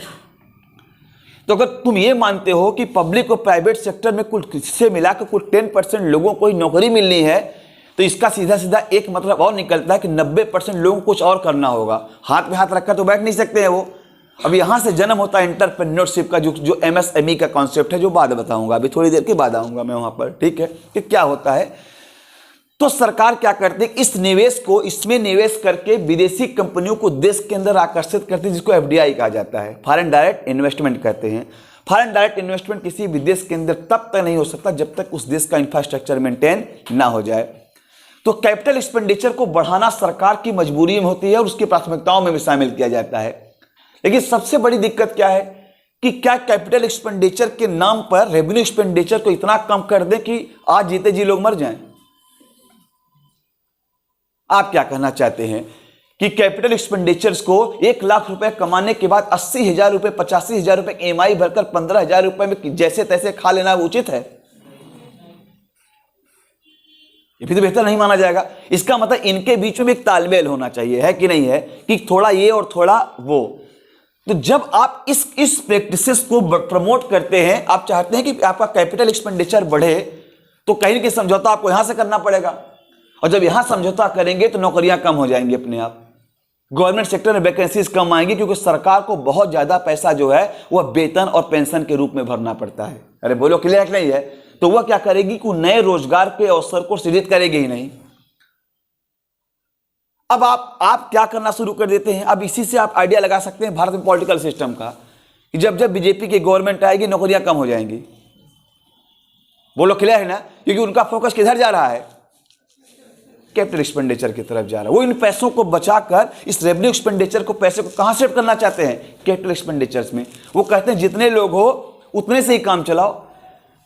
तो अगर तुम ये मानते हो कि पब्लिक और प्राइवेट सेक्टर में कुल से मिलाकर कुल 10% लोगों को ही नौकरी मिलनी है, तो इसका सीधा सीधा एक मतलब और निकलता है कि 90% लोगों को कुछ और करना होगा। हाथ में हाथ रखकर तो बैठ नहीं सकते हैं वो। अब यहां से जन्म होता है एंटरप्रेन्योरशिप का, जो एमएसएमई का कॉन्सेप्ट है, जो बाद बताऊंगा, अभी थोड़ी देर के बाद आऊंगा मैं वहां पर, ठीक है, कि क्या होता है। तो सरकार क्या करती है, इस निवेश को, इसमें निवेश करके विदेशी कंपनियों को देश के अंदर आकर्षित करती है, जिसको एफडीआई कहा जाता है, फॉरेन डायरेक्ट इन्वेस्टमेंट कहते हैं। फॉरेन डायरेक्ट इन्वेस्टमेंट किसी भी देश के अंदर तब तक नहीं हो सकता जब तक उस देश का इंफ्रास्ट्रक्चर मेंटेन ना हो जाए। तो कैपिटल एक्सपेंडिचर को बढ़ाना सरकार की मजबूरी में होती है और उसकी प्राथमिकताओं में भी शामिल किया जाता है। लेकिन सबसे बड़ी दिक्कत क्या है कि क्या कैपिटल एक्सपेंडिचर के नाम पर रेवेन्यू एक्सपेंडिचर को इतना कम कर दें कि आज जीते जी लोग मर जाएं? आप क्या कहना चाहते हैं कि कैपिटल एक्सपेंडिचर्स को 1 लाख रुपए कमाने के बाद 80,000 रुपए, 85,000 रुपए EMI भरकर 15,000 रुपए में जैसे तैसे खा लेना उचित है? ये भी तो बेहतर नहीं माना जाएगा। इसका मतलब इनके बीच में एक तालमेल होना चाहिए, है कि नहीं है, कि थोड़ा ये और थोड़ा वो। तो जब आप इस प्रैक्टिसेस को प्रमोट करते हैं, आप चाहते हैं कि आपका कैपिटल एक्सपेंडिचर बढ़े, तो कहीं ना कहीं समझौता आपको यहां से करना पड़ेगा, और जब यहां समझौता करेंगे तो नौकरियां कम हो जाएंगी अपने आप, गवर्नमेंट सेक्टर में वैकेंसीज कम आएंगी, क्योंकि सरकार को बहुत ज्यादा पैसा जो है वह वेतन और पेंशन के रूप में भरना पड़ता है। अरे बोलो, क्लियर नहीं है? तो वह क्या करेगी कि नए रोजगार के अवसर को सृजित करेगी ही नहीं। अब आप क्या करना शुरू कर देते हैं, अब इसी से आप आइडिया लगा सकते हैं भारत में पॉलिटिकल सिस्टम का, कि जब जब बीजेपी की गवर्नमेंट आएगी नौकरियां कम हो जाएंगी। बोलो, क्लियर है ना? क्योंकि उनका फोकस किधर जा रहा है? कैपिटल एक्सपेंडिचर की तरफ जा रहा है। वो इन पैसों को बचाकर इस रेवेन्यू एक्सपेंडिचर को, पैसे को कहां शिफ्ट करना चाहते हैं? कैपिटल एक्सपेंडिचर्स में। वो कहते हैं जितने लोग हो उतने से ही काम चलाओ।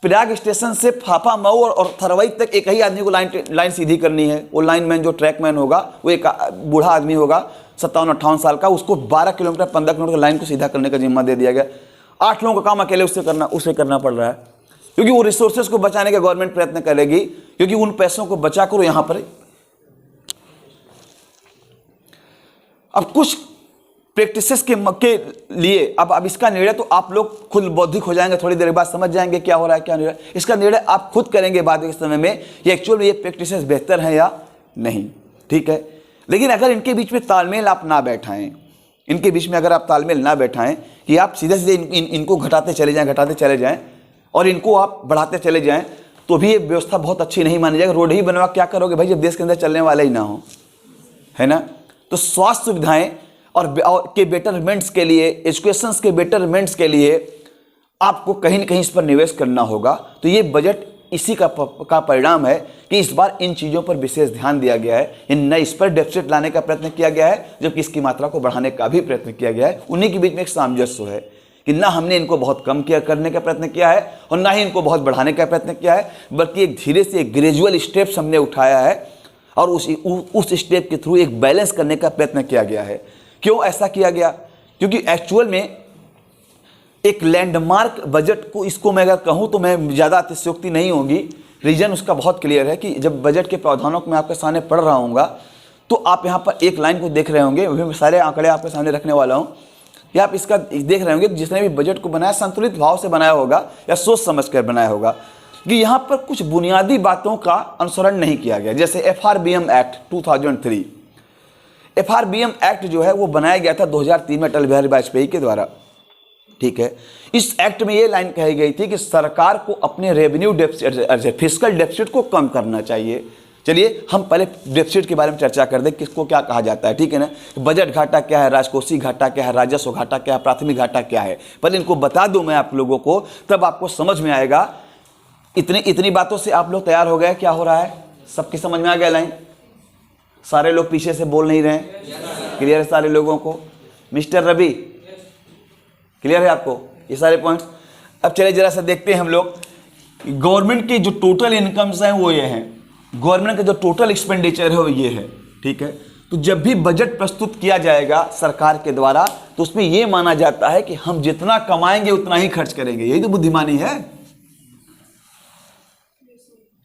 प्रयाग स्टेशन से फाफा मऊ और थरवई तक एक ही आदमी को लाइन सीधी करनी है। वो लाइनमैन जो ट्रैकमैन होगा वो एक बूढ़ा आदमी होगा 57-58 साल का, उसको 12 किलोमीटर 15 किलोमीटर लाइन को सीधा करने का जिम्मा दे दिया गया। 8 लोगों का काम अकेले उसे करना पड़ रहा है, क्योंकि वो रिसोर्सेज को बचाने का गवर्नमेंट प्रयत्न करेगी, क्योंकि उन पैसों को बचाकर यहां पर अब कुछ प्रैक्टिसेस के लिए अब इसका निर्णय तो आप लोग खुद बौद्धिक हो जाएंगे, थोड़ी देर बाद समझ जाएंगे क्या हो रहा है क्या निर्णय। इसका निर्णय आप खुद करेंगे बाद के समय में ये एक्चुअल में ये प्रैक्टिसेस बेहतर है या नहीं, ठीक है। लेकिन अगर इनके बीच में तालमेल आप ना बैठाएं, इनके बीच में अगर आप तालमेल ना बैठाएं कि आप सीधे सीधे इनको घटाते चले जाएं और इनको आप बढ़ाते चले जाएं, तो भी ये व्यवस्था बहुत अच्छी नहीं मानी जाएगी। रोड ही बनवा क्या करोगे भाई जब देश के अंदर चलने वाले ही ना हो, है ना। तो स्वास्थ्य सुविधाएं और के बेटरमेंट्स के लिए, एजुकेशन के बेटरमेंट्स के लिए आपको कहीं ना कहीं इस पर निवेश करना होगा। तो ये बजट इसी का परिणाम है कि इस बार इन चीज़ों पर विशेष ध्यान दिया गया है। इन नए इस पर डेफिसिट लाने का प्रयत्न किया गया है, जबकि इसकी मात्रा को बढ़ाने का भी प्रयत्न किया गया है। उन्हीं के बीच में एक सामंजस्य है कि ना हमने इनको बहुत कम करने का प्रयत्न किया है और ना ही इनको बहुत बढ़ाने का प्रयत्न किया है, बल्कि एक धीरे से एक ग्रेजुअल स्टेप्स हमने उठाया है और उस स्टेप के थ्रू एक बैलेंस करने का प्रयत्न किया गया है। क्यों ऐसा किया गया? क्योंकि एक्चुअल में एक लैंडमार्क बजट को, इसको मैं अगर कहूँ तो मैं ज़्यादा अतिशयोक्ति नहीं होगी। रीजन उसका बहुत क्लियर है कि जब बजट के प्रावधानों को मैं आपके सामने पढ़ रहा हूँगा तो आप यहाँ पर एक लाइन को देख रहे होंगे, मैं सारे आंकड़े आपके सामने रखने वाला हूँ, या आप इसका देख रहे होंगे जिसने भी बजट को बनाया संतुलित भाव से बनाया होगा या सोच समझ कर बनाया होगा कि यहाँ पर कुछ बुनियादी बातों का अनुसरण नहीं किया गया। जैसे FRBM एक्ट 2003, FRBM एक्ट जो है वो बनाया गया था 2003 में अटल बिहारी वाजपेयी के द्वारा, ठीक है। इस एक्ट में ये लाइन कही गई थी कि सरकार को अपने रेवेन्यू डेफिसिट, फिस्कल डेफिसिट को कम करना चाहिए। चलिए हम पहले डेफिसिट के बारे में चर्चा कर दें, किसको क्या कहा जाता है, ठीक है ना। बजट घाटा क्या है, राजकोषीय घाटा क्या है, राजस्व घाटा क्या है, प्राथमिक घाटा क्या है, पहले इनको बता दूं मैं आप लोगों को, तब आपको समझ में आएगा। इतनी बातों से आप लोग तैयार हो गए, क्या हो रहा है, सबकी समझ में आ गया लाइन? सारे लोग पीछे से बोल नहीं रहे, क्लियर है सारे लोगों को? मिस्टर रवि क्लियर है आपको ये सारे पॉइंट्स? अब चलिए जरा सा देखते हैं हम लोग गवर्नमेंट की जो टोटल इनकम्स हैं वो ये हैं, गवर्नमेंट का जो टोटल एक्सपेंडिचर है वो ये है, ठीक है। तो जब भी बजट प्रस्तुत किया जाएगा सरकार के द्वारा तो उसमें ये माना जाता है कि हम जितना कमाएंगे उतना ही खर्च करेंगे। यही तो बुद्धिमानी है,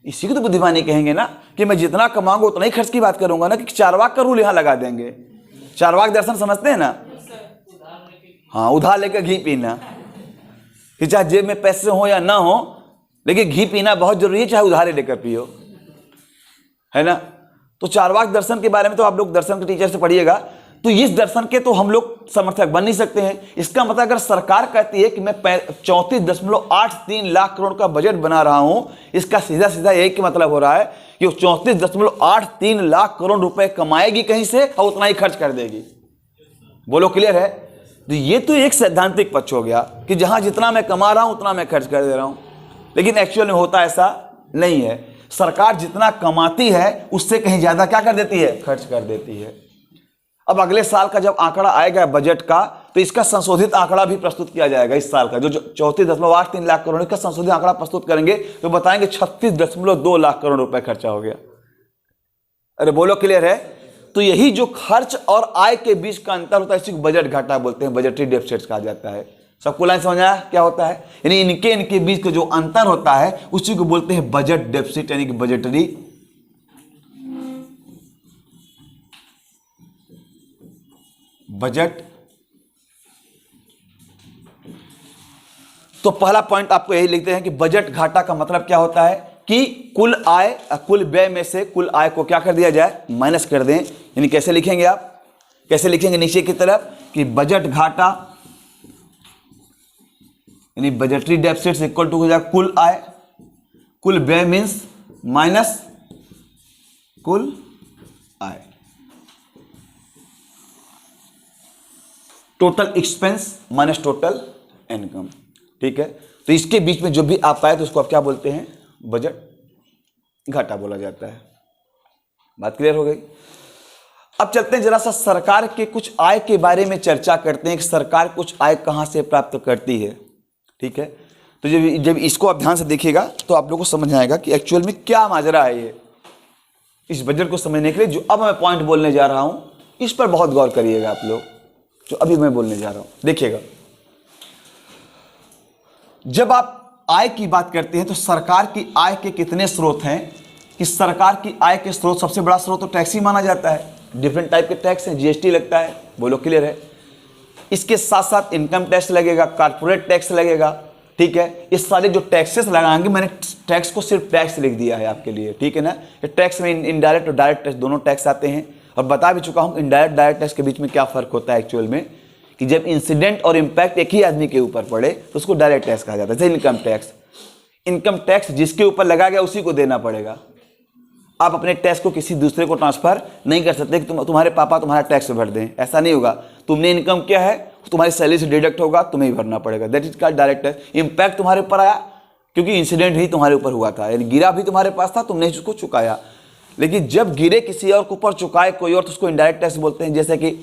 इसी को तो बुद्धिमानी कहेंगे ना, कि मैं जितना कमाऊंगा उतना ही खर्च की बात करूंगा ना, कि चारवाक का रूल यहां लगा देंगे। चारवाक दर्शन समझते हैं ना? हाँ, उधार लेकर घी पीना, कि चाहे जेब में पैसे हो या ना हो लेकिन घी पीना बहुत जरूरी है, चाहे उधारे लेकर पियो, है ना। तो चारवाक दर्शन के बारे में तो आप लोग दर्शन के टीचर से पढ़िएगा। तो इस दर्शन के तो हम लोग समर्थक बन नहीं सकते हैं। इसका मतलब अगर सरकार कहती है कि मैं 34.83 लाख करोड़ का बजट बना रहा हूं, इसका सीधा सीधा यही कि मतलब हो रहा है कि 34.83 लाख करोड़ रुपए कमाएगी कहीं से और उतना ही खर्च कर देगी। बोलो क्लियर है? तो ये तो एक सैद्धांतिक पक्ष हो गया कि जहां जितना मैं कमा रहा हूं उतना मैं खर्च कर दे रहा हूं, लेकिन एक्चुअल में होता ऐसा नहीं है। सरकार जितना कमाती है उससे कहीं ज्यादा क्या कर देती है, खर्च कर देती है। अब अगले साल का जब आंकड़ा आएगा बजट का तो इसका संशोधित आंकड़ा भी प्रस्तुत किया जाएगा। इस साल का जो 34.83 लाख करोड़ का संशोधित आंकड़ा प्रस्तुत करेंगे तो बताएंगे 36.2 लाख करोड़ रुपए खर्चा हो गया। अरे बोलो क्लियर है? तो यही जो खर्च और आय के बीच का अंतर होता है इसी को बजट घाटा बोलते हैं, बजटरी डेफिसिट कहा जाता है। सबको लाइन समझ आया क्या होता है? यानी इनके बीच का जो अंतर होता है उसी को बोलते हैं बजट डेफिसिट, यानी कि बजटरी बजट। तो पहला पॉइंट आपको यही लिखते हैं कि बजट घाटा का मतलब क्या होता है कि कुल आय कुल व्यय में से कुल आय को क्या कर दिया जाए, माइनस कर दें। यानी कैसे लिखेंगे आप, कैसे लिखेंगे नीचे की तरफ कि बजट घाटा यानी बजटरी डेफिसिट इक्वल टू हो जाए कुल आय, कुल व्यय मीन्स माइनस कुल आय, total expense minus total income, ठीक है। तो इसके बीच में जो भी आप पाए तो उसको आप क्या बोलते हैं, बजट घाटा बोला जाता है, बात क्लियर हो गई। अब चलते हैं जरा सा सरकार के कुछ आय के बारे में चर्चा करते हैं कि सरकार कुछ आय कहां से प्राप्त करती है। ठीक है, तो जब इसको आप ध्यान से देखिएगा तो आप लोगों को समझ आएगा कि एक्चुअल में क्या माजरा है ये। इस बजट को समझने के लिए जो अब मैं पॉइंट बोलने जा रहा हूं, इस पर बहुत गौर करिएगा आप लोग, जो अभी मैं बोलने जा रहा हूं। देखिएगा, जब आप आय की बात करते हैं तो सरकार की आय के कितने स्रोत हैं कि सरकार की आय के स्रोत, सबसे बड़ा स्रोत तो टैक्स ही माना जाता है। डिफरेंट टाइप के टैक्स हैं, जीएसटी लगता है, बोलो क्लियर है। इसके साथ साथ इनकम टैक्स लगेगा, कॉर्पोरेट टैक्स लगेगा। ठीक है, ये सारे जो टैक्सेस लगाएंगे, मैंने टैक्स को सिर्फ टैक्स लिख दिया है आपके लिए। ठीक है ना, ये टैक्स में इनडायरेक्ट और डायरेक्ट टैक्स दोनों टैक्स आते हैं, और बता भी चुका हूं इनडायरेक्ट डायरेक्ट टैक्स के बीच में क्या फर्क होता है एक्चुअल में, कि जब इंसिडेंट और इम्पैक्ट एक ही आदमी के ऊपर पड़े तो उसको डायरेक्ट टैक्स कहा जाता है। जैसे इनकम टैक्स जिसके ऊपर लगा गया उसी को देना पड़ेगा। आप अपने टैक्स को किसी दूसरे को ट्रांसफर नहीं कर सकते कि तुम्हारे पापा तुम्हारा टैक्स भर दें, ऐसा नहीं होगा। तुमने इनकम किया है, तुम्हारी सैलरी से डिडक्ट होगा, तुम्हें ही भरना पड़ेगा। That is called direct tax. Impact तुम्हारे ऊपर आया क्योंकि इंसिडेंट ही तुम्हारे ऊपर हुआ था, यानी गिरा भी तुम्हारे पास था, तुमने उसको चुकाया। लेकिन जब गिरे किसी और के ऊपर, चुकाए कोई और, तो उसको इनडायरेक्ट टैक्स बोलते हैं। जैसे कि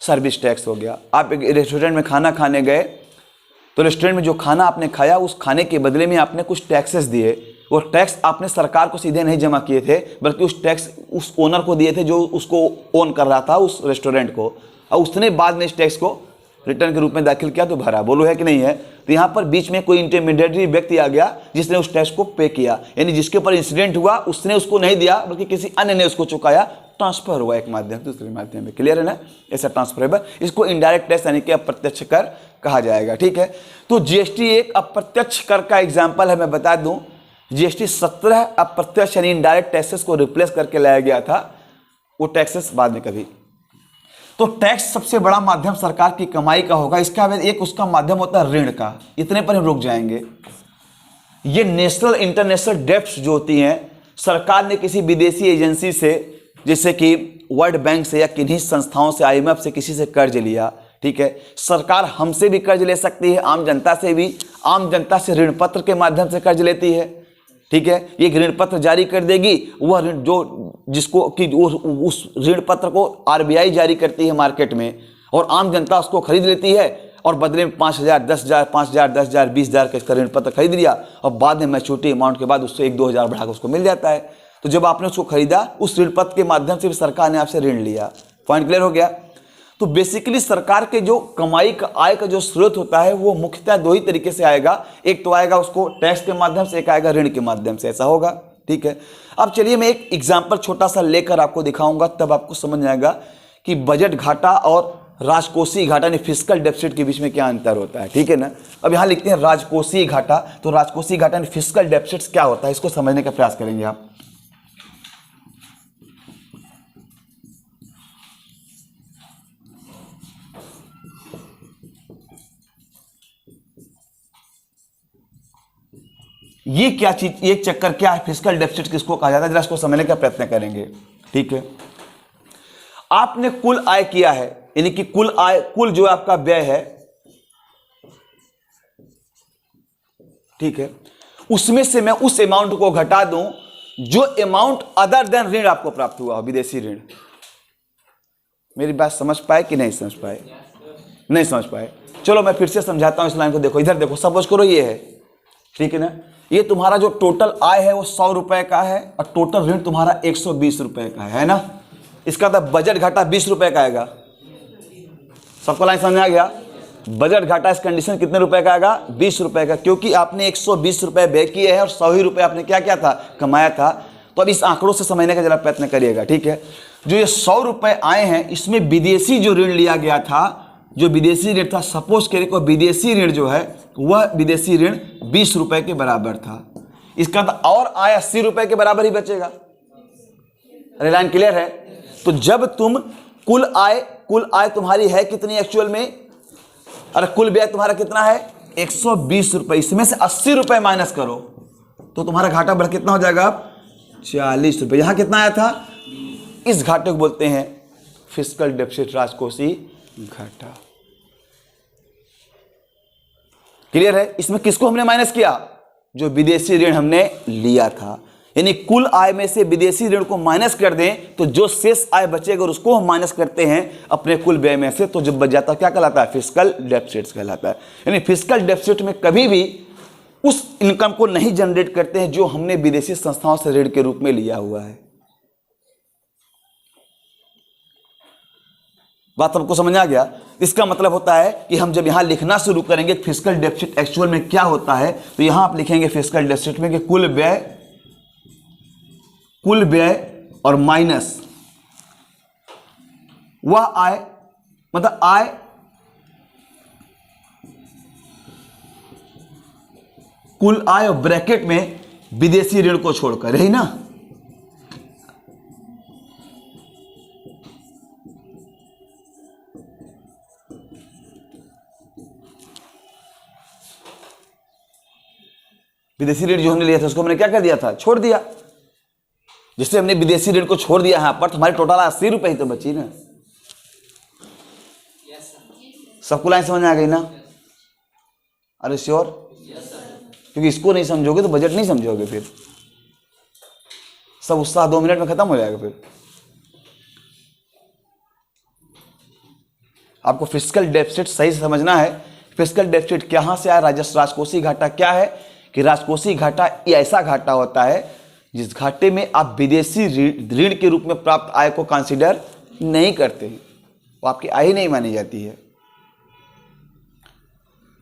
सर्विस टैक्स हो गया। आप एक रेस्टोरेंट में खाना खाने गए, तो रेस्टोरेंट में जो खाना आपने खाया, उस खाने के बदले में आपने कुछ टैक्सेस दिए। वो टैक्स आपने सरकार को सीधे नहीं जमा किए थे, बल्कि उस टैक्स उस ओनर को दिए थे जो उसको ओन कर रहा था, उस रेस्टोरेंट को, और उसने बाद में इस टैक्स को रिटर्न के रूप में दाखिल किया तो भरा। बोलो है कि नहीं है? तो यहाँ पर बीच में कोई इंटरमीडिएटरी व्यक्ति आ गया जिसने उस टैक्स को पे किया, यानी जिसके ऊपर इंसिडेंट हुआ उसने उसको नहीं दिया बल्कि किसी अन्य ने उसको चुकाया, ट्रांसफर हुआ एक माध्यम दूसरे माध्यम में। क्लियर है ना? ऐसा ट्रांसफरेबल, इसको इनडायरेक्ट टैक्स यानी कि अप्रत्यक्ष कर कहा जाएगा। ठीक है, तो जीएसटी एक अप्रत्यक्ष कर का एग्जाम्पल है। मैं बता दूं, जीएसटी 17 अप्रत्यक्ष यानी इनडायरेक्ट टैक्सेस को रिप्लेस करके लाया गया था। वो टैक्सेस बाद में कभी, तो टैक्स सबसे बड़ा माध्यम सरकार की कमाई का होगा। इसका एक उसका माध्यम होता है ऋण का। इतने पर हम रुक जाएंगे। ये नेशनल इंटरनेशनल डेब्ट्स जो होती हैं, सरकार ने किसी विदेशी एजेंसी से, जैसे कि वर्ल्ड बैंक से या किन्हीं संस्थाओं से, आईएमएफ से, किसी से कर्ज लिया। ठीक है, सरकार हमसे भी कर्ज ले सकती है, आम जनता से भी, आम जनता से ऋण पत्र के माध्यम से कर्ज लेती है। ठीक है, ये ऋण पत्र जारी कर देगी, वह ऋण जो जिसको कि उस ऋण पत्र को आरबीआई जारी करती है मार्केट में, और आम जनता उसको खरीद लेती है, और बदले में 5,000, 10,000, 5,000, 10,000, 20,000 का इसका ऋण पत्र खरीद लिया, और बाद में मैच्योरिटी अमाउंट के बाद उससे 1-2 हज़ार बढ़ाकर उसको मिल जाता है। तो जब आपने उसको खरीदा, उस ऋण पत्र के माध्यम से भी सरकार ने आपसे ऋण लिया। पॉइंट क्लियर हो गया? तो बेसिकली सरकार के जो कमाई का, आय का जो स्रोत होता है, वो मुख्यतः दो ही तरीके से आएगा। एक तो आएगा उसको टैक्स के माध्यम से, एक आएगा ऋण के माध्यम से। ऐसा होगा। ठीक है, अब चलिए मैं एक एग्जाम्पल छोटा सा लेकर आपको दिखाऊंगा, तब आपको समझ आएगा कि बजट घाटा और राजकोषीय घाटा यानी फिस्कल डेफिसिट के बीच में क्या अंतर होता है। ठीक है ना? अब यहाँ लिखते हैं राजकोषीय घाटा। तो राजकोषीय घाटा यानी फिस्कल डेफिसिट क्या होता है, इसको समझने का प्रयास करेंगे आप। ये क्या चीज, ये चक्कर क्या है, फिस्कल डेफिसिट किसको कहा जाता है, जरा इसको समझने का प्रयत्न करेंगे। ठीक है, आपने कुल आय किया है, यानी कि कुल आय, कुल जो आपका व्यय है, ठीक है, उसमें से मैं उस अमाउंट को घटा दूं जो अमाउंट अदर देन ऋण आपको प्राप्त हुआ, विदेशी ऋण। मेरी बात समझ पाए कि नहीं समझ पाए? नहीं समझ पाए? चलो मैं फिर से समझाता हूं इस लाइन को। देखो, इधर देखो, सपोज करो ये है, ठीक है ना, ये तुम्हारा जो टोटल आय है वो 100 रुपए का है, और टोटल ऋण तुम्हारा 120 रुपए का है ना? इसका तो बजट घाटा 20 रुपए का आएगा। सबको लाइन समझ आ गया? बजट घाटा इस कंडीशन कितने रुपए का आएगा? 20 रुपए का, क्योंकि आपने 120 रुपए व्यय किए हैं और 100 ही रुपए आपने क्या किया था, कमाया था। तो अब इस आंकड़ों से समझने का जरा प्रयत्न करिएगा। ठीक है, जो ये 100 रुपए आए हैं, इसमें विदेशी जो ऋण लिया गया था, जो विदेशी ऋण था, सपोज करिए कोई विदेशी ऋण जो है, वह विदेशी ऋण 20 रुपए के बराबर था। इसका तो और आय 80 रुपए के बराबर ही बचेगा। अरे लाइन क्लियर है? तो जब तुम कुल आय तुम्हारी है कितनी एक्चुअल में, अरे कुल व्यय तुम्हारा कितना है, 120 रुपए, इसमें से 80 रुपए माइनस करो तो तुम्हारा घाटा बढ़ कितना हो जाएगा, 40 रुपए। यहां कितना आया था? इस घाटे को बोलते हैं फिस्कल डेफिसिट, राजकोषीय घाटा। क्लियर है? इसमें किसको हमने माइनस किया? जो विदेशी ऋण हमने लिया था, यानी कुल आय में से विदेशी ऋण को माइनस कर दें तो जो शेष आय बचेगा और उसको हम माइनस करते हैं अपने कुल व्यय में से, तो जब बच जाता है क्या कहलाता है? फिस्कल डेफिसिट कहलाता है। यानी फिस्कल डेफिसिट में कभी भी उस इनकम को नहीं जनरेट करते हैं जो हमने विदेशी संस्थाओं से ऋण के रूप में लिया हुआ है। बात सबको समझ आ गया? इसका मतलब होता है कि हम जब यहां लिखना शुरू करेंगे फिस्कल डेफिसिट एक्चुअल में क्या होता है, तो यहां आप लिखेंगे फिस्कल डेफिसिट में कि कुल व्यय और माइनस वह आय, मतलब आय कुल आय और ब्रैकेट में विदेशी ऋण को छोड़कर, यही ना? विदेशी ऋण जो हमने लिया था उसको हमने क्या कर दिया था? छोड़ दिया। जिससे हमने विदेशी ऋण को छोड़ दिया यहां पर, तो हमारी टोटल 80 रुपए ही तो बची ना। सबको लाइन समझ आ गई ना? अरे श्योर? क्योंकि इसको नहीं समझोगे तो बजट नहीं समझोगे, फिर सब उत्साह 2 मिनट में खत्म हो जाएगा। फिर आपको फिस्कल डेफिसिट सही से समझना है। फिस्कल डेफिसिट कहां से आया? राजकोषीय घाटा क्या है कि राजकोषीय घाटा ऐसा घाटा होता है जिस घाटे में आप विदेशी ऋण के रूप में प्राप्त आय को कंसीडर नहीं करते हैं, वो आपकी आय ही नहीं मानी जाती है।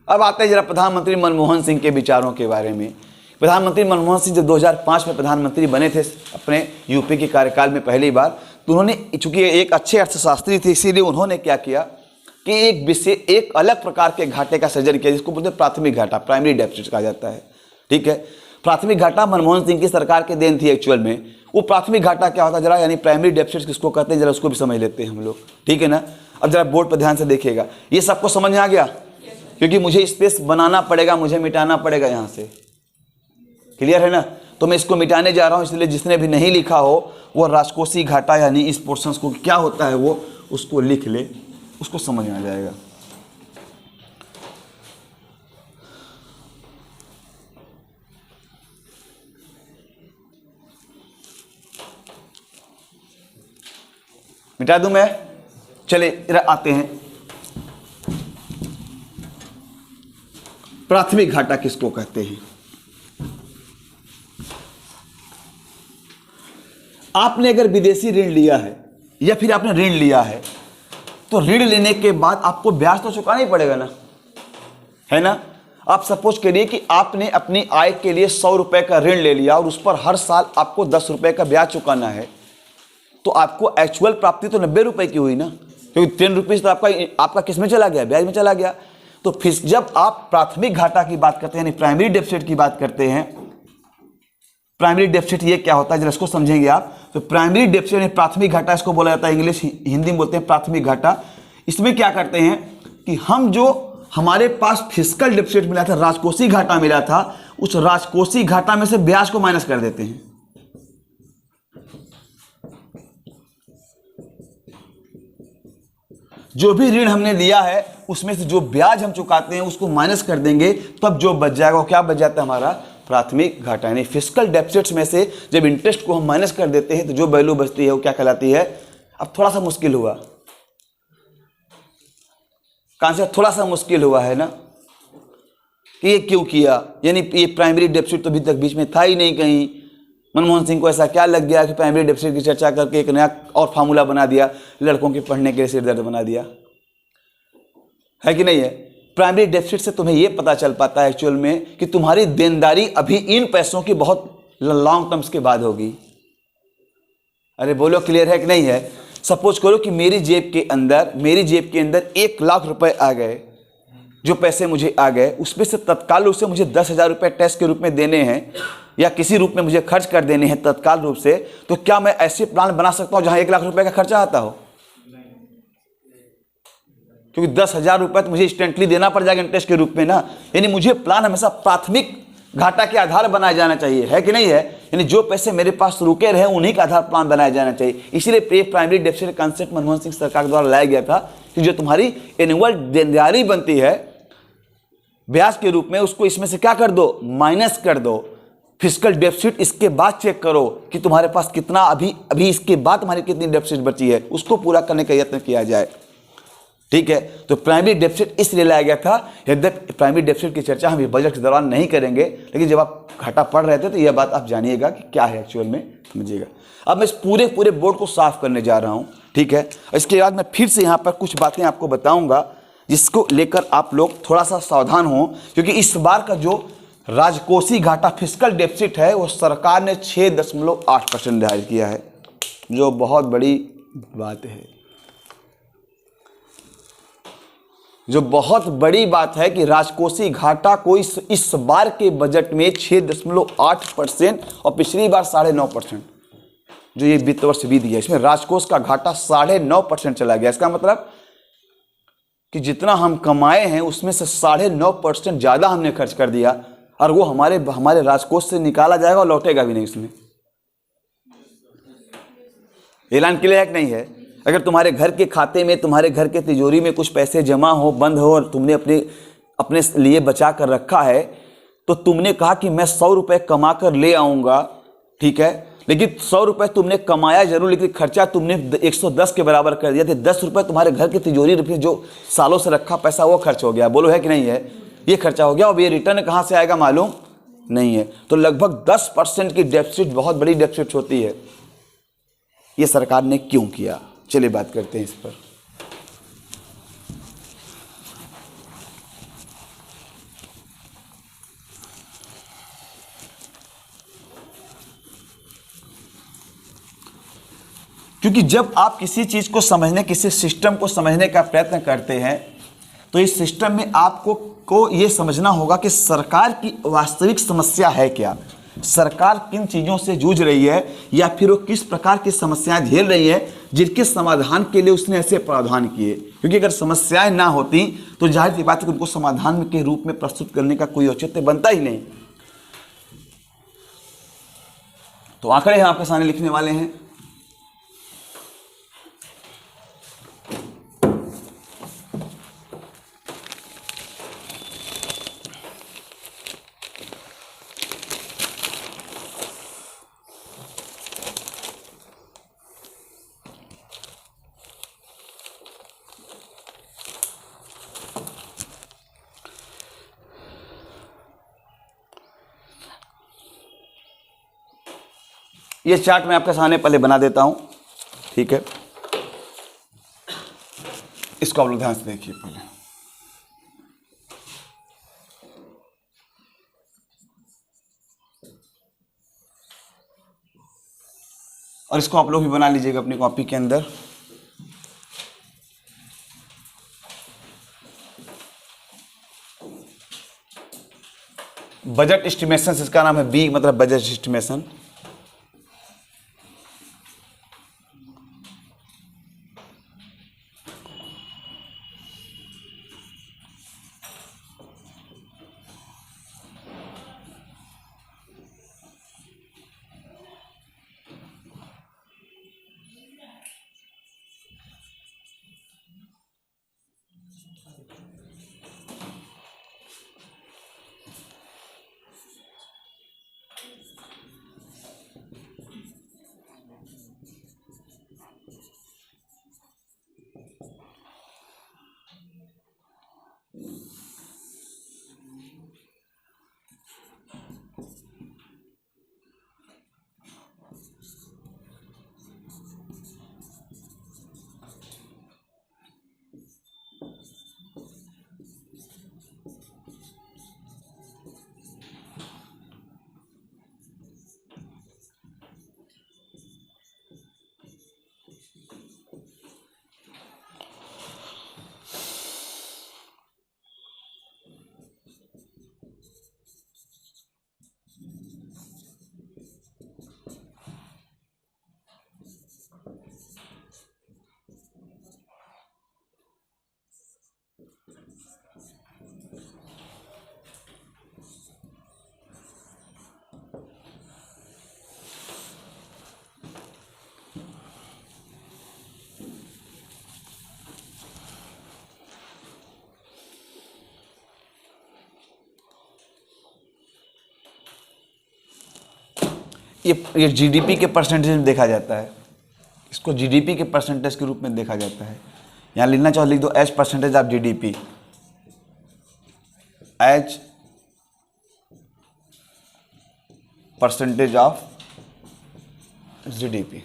अब आते हैं जरा प्रधानमंत्री मनमोहन सिंह के विचारों के बारे में। प्रधानमंत्री मनमोहन सिंह जब 2005 में प्रधानमंत्री बने थे अपने यूपी के कार्यकाल में पहली बार, तो उन्होंने, चूंकि एक अच्छे अर्थशास्त्री थे, इसीलिए उन्होंने क्या किया कि एक अलग प्रकार के घाटे का सृजन किया जिसको बोलते हैं प्राथमिक घाटा, प्राइमरी डेफिसिट कहा जाता है। ठीक है, प्राथमिक घाटा मनमोहन सिंह की सरकार के देन थी एक्चुअल में। वो प्राथमिक घाटा क्या होता है जरा, यानी प्राइमरी डेफिसिट किसको कहते हैं, जरा उसको भी समझ लेते हैं हम लोग। ठीक है ना? अब जरा बोर्ड पर ध्यान से देखिएगा। ये सबको समझ में आ गया? क्योंकि मुझे स्पेस बनाना पड़ेगा, मुझे मिटाना पड़ेगा यहां से। क्लियर है ना? तो मैं इसको मिटाने जा रहा हूं, इसलिए जिसने भी नहीं लिखा हो वो राजकोषीय घाटा यानी इस पोर्शन को क्या होता है वो उसको लिख ले, उसको समझ में आ जाएगा। मिटा दूं मैं? चले इधर आते हैं। प्राथमिक घाटा किसको कहते हैं? आपने अगर विदेशी ऋण लिया है या फिर आपने ऋण लिया है, तो ऋण लेने के बाद आपको ब्याज तो चुकाना ही पड़ेगा ना, है ना? आप सपोज करिए कि आपने अपनी आय के लिए 100 रुपए का ऋण ले लिया और उस पर हर साल आपको 10 रुपए का ब्याज चुकाना है, तो आपको एक्चुअल प्राप्ति तो 90 रुपए की हुई ना, क्योंकि 10 रुपीज तो आपका किस में चला गया? ब्याज में चला गया। तो फिर जब आप प्राथमिक घाटा की बात करते हैं यानी प्राइमरी डेफिसिट की बात करते हैं, प्राइमरी डेफिसिट ये क्या होता है जरा इसको समझेंगे आप। तो प्राइमरी डेफिसिट यानी प्राथमिक घाटा, इसको बोला जाता है इंग्लिश हिंदी में बोलते हैं प्राथमिक घाटा। इसमें क्या करते हैं कि हम जो हमारे पास फिस्कल डेफिसिट मिला था, राजकोषीय घाटा मिला था, उस राजकोषीय घाटा में से ब्याज को माइनस कर देते हैं। जो भी ऋण हमने लिया है उसमें से जो ब्याज हम चुकाते हैं उसको माइनस कर देंगे, तब जो बच जाएगा वो क्या बच जाता है? हमारा प्राथमिक घाटा। यानी फिस्कल डेफिसिट्स में से जब इंटरेस्ट को हम माइनस कर देते हैं तो जो वैल्यू बचती है वो क्या कहलाती है? अब थोड़ा सा मुश्किल हुआ, कॉन्सेप्ट थोड़ा सा मुश्किल हुआ है ना कि ये क्यों किया, यानी ये प्राइमरी डेफिसिट तो अभी तक बीच में था ही नहीं कहीं। मनमोहन सिंह को ऐसा क्या लग गया कि प्राइमरी डेफिसिट की चर्चा करके एक नया और फार्मूला बना दिया, लड़कों के पढ़ने के लिए सिर दर्द बना दिया, है कि नहीं है? प्राइमरी डेफिसिट से तुम्हें यह पता चल पाता है एक्चुअल में कि तुम्हारी देनदारी अभी इन पैसों की बहुत लॉन्ग टर्म्स के बाद होगी। अरे बोलो, क्लियर है कि नहीं है? सपोज करो कि मेरी जेब के अंदर 1 लाख रुपए आ गए, जो पैसे मुझे आ गए उसमें से तत्काल रूप से मुझे 10,000 रुपए टैक्स के रूप में देने हैं या किसी रूप में मुझे खर्च कर देने हैं तत्काल रूप से, तो क्या मैं ऐसे प्लान बना सकता हूं जहां 1 लाख रुपए का खर्चा आता हो? क्योंकि 10,000 रुपए तो मुझे इंस्टेंटली देना पड़ जाएगा इंटरेस्ट के रूप में ना। यानी मुझे प्लान हमेशा प्राथमिक घाटा के आधार बनाया जाना चाहिए, है कि नहीं है? यानी जो पैसे मेरे पास रुके रहे उन्हीं का आधार प्लान बनाया जाना चाहिए। इसीलिए primary deficit concept Manmohan Singh सरकार द्वारा लाया गया था कि जो तुम्हारी एनुअल देनदारी बनती है ब्याज के रूप में, उसको इसमें से क्या कर दो? माइनस कर दो। फिजिकल डेफिसिट इसके बाद चेक करो कि तुम्हारे पास कितना अभी अभी इसके बाद तुम्हारी कितनी डेफिसिट बची है, उसको पूरा करने का यत्न किया जाए। ठीक है, तो प्राइमरी डेफिसिट इसलिए लाया गया था। यद्यपि प्राइमरी डेफिसिट की चर्चा हम बजट के दौरान नहीं करेंगे, लेकिन जब आप घाटा पढ़ रहे थे तो यह बात आप जानिएगा कि क्या है एक्चुअल में, समझिएगा। अब मैं इस पूरे बोर्ड को साफ करने जा रहा हूं। ठीक है, इसके बाद मैं फिर से यहां पर कुछ बातें आपको बताऊंगा जिसको लेकर आप लोग थोड़ा सा सावधान हो, क्योंकि इस बार का जो राजकोषीय घाटा फिजिकल डेफिसिट है वो सरकार ने 6.8% निर्धारित किया है, जो बहुत बड़ी बात है, जो बहुत बड़ी बात है कि राजकोषीय घाटा को इस बार के बजट में 6.8% और पिछली बार 9.5%, जो ये वित्त वर्ष बीत गया, इसमें राजकोष का घाटा 9.5% चला गया। इसका मतलब कि जितना हम कमाए हैं उसमें से 9.5% ज्यादा हमने खर्च कर दिया, और वो हमारे राजकोष से निकाला जाएगा और लौटेगा भी नहीं। उसमें ऐलान क्लियर है कि नहीं है? अगर तुम्हारे घर के खाते में, तुम्हारे घर के तिजोरी में कुछ पैसे जमा हो, बंद हो, और तुमने अपने लिए बचा कर रखा है, तो तुमने कहा कि मैं 100 रुपए कमा कर ले आऊंगा, ठीक है, लेकिन 100 रुपए तुमने कमाया जरूर, लेकिन खर्चा तुमने 110 के बराबर कर दिया। तो 10 रुपए तुम्हारे घर की तिजोरी रुपये जो सालों से रखा पैसा वो खर्च हो गया। बोलो है कि नहीं है? ये खर्चा हो गया। और ये रिटर्न कहाँ से आएगा मालूम नहीं है। तो लगभग 10% की डेफिसिट बहुत बड़ी डेफिसिट होती है। ये सरकार ने क्यों किया, चलिए बात करते हैं इस पर। क्योंकि जब आप किसी चीज को समझने, किसी सिस्टम को समझने का प्रयत्न करते हैं, तो इस सिस्टम में आपको ये समझना होगा कि सरकार की वास्तविक समस्या है क्या, सरकार किन चीजों से जूझ रही है, या फिर वो किस प्रकार की समस्याएं झेल रही है जिनके समाधान के लिए उसने ऐसे प्रावधान किए। क्योंकि अगर समस्याएं ना होती तो जाहिर सी बात है कि उनको समाधान के रूप में प्रस्तुत करने का कोई औचित्य बनता ही नहीं। तो आंकड़े हम आपके सामने लिखने वाले हैं। ये चार्ट मैं आपके सामने पहले बना देता हूं, ठीक है, इसको आप लोग ध्यान से देखिए पहले। और इसको आप लोग भी बना लीजिएगा अपनी कॉपी के अंदर। बजट एस्टिमेशन, इसका नाम है बी, मतलब बजट एस्टिमेशन। ये जीडीपी के परसेंटेज में देखा जाता है, इसको जीडीपी के परसेंटेज के रूप में देखा जाता है। यहाँ लिखना चाहो लिख दो as percentage of GDP, as percentage of GDP.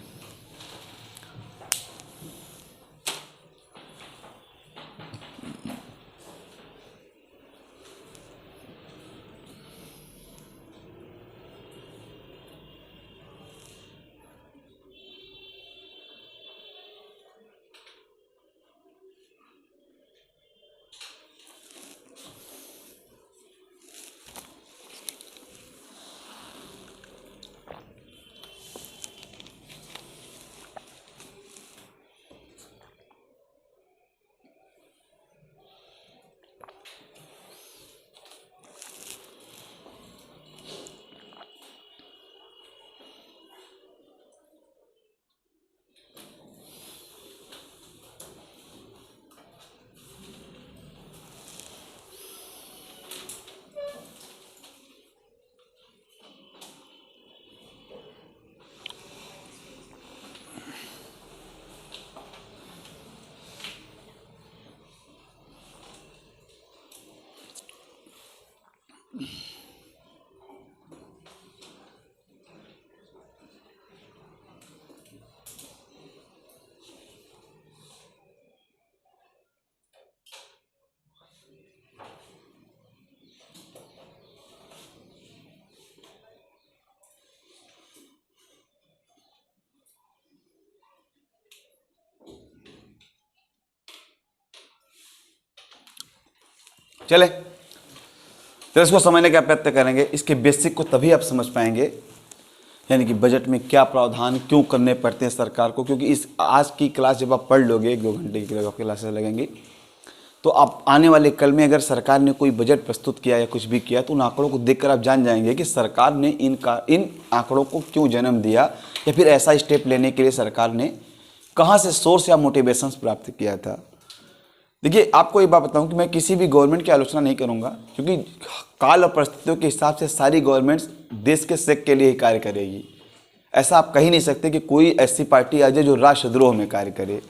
चले तो इसको समझने का प्रयत्न करेंगे। इसके बेसिक को तभी आप समझ पाएंगे, यानी कि बजट में क्या प्रावधान क्यों करने पड़ते हैं सरकार को, क्योंकि इस आज की क्लास जब आप पढ़ लोगे 1-2 घंटे की आपकी क्लासेस लगेंगी, तो आप आने वाले कल में अगर सरकार ने कोई बजट प्रस्तुत किया या कुछ भी किया तो उन आंकड़ों को देखकर आप जान जाएंगे कि सरकार ने इन आंकड़ों को क्यों जन्म दिया, या फिर ऐसा स्टेप लेने के लिए सरकार ने कहाँ से सोर्स या मोटिवेशंस प्राप्त किया था। देखिए, आपको एक बात बताऊं कि मैं किसी भी गवर्नमेंट की आलोचना नहीं करूंगा, क्योंकि काल और परिस्थितियों के हिसाब से सारी गवर्नमेंट्स देश के सेक के लिए ही कार्य करेगी। ऐसा आप कह ही नहीं सकते कि कोई ऐसी पार्टी आ जाए जो राष्ट्रद्रोह में कार्य करे,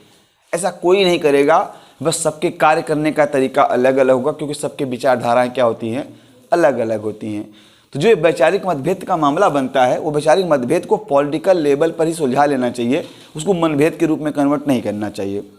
ऐसा कोई नहीं करेगा। बस सबके कार्य करने का तरीका अलग अलग होगा, क्योंकि सबके विचारधाराएं क्या होती हैं, अलग अलग होती हैं। तो जो वैचारिक मतभेद का मामला बनता है, वो वैचारिक मतभेद को पॉलिटिकल लेवल पर ही सुलझा लेना चाहिए, उसको मनभेद के रूप में कन्वर्ट नहीं करना चाहिए।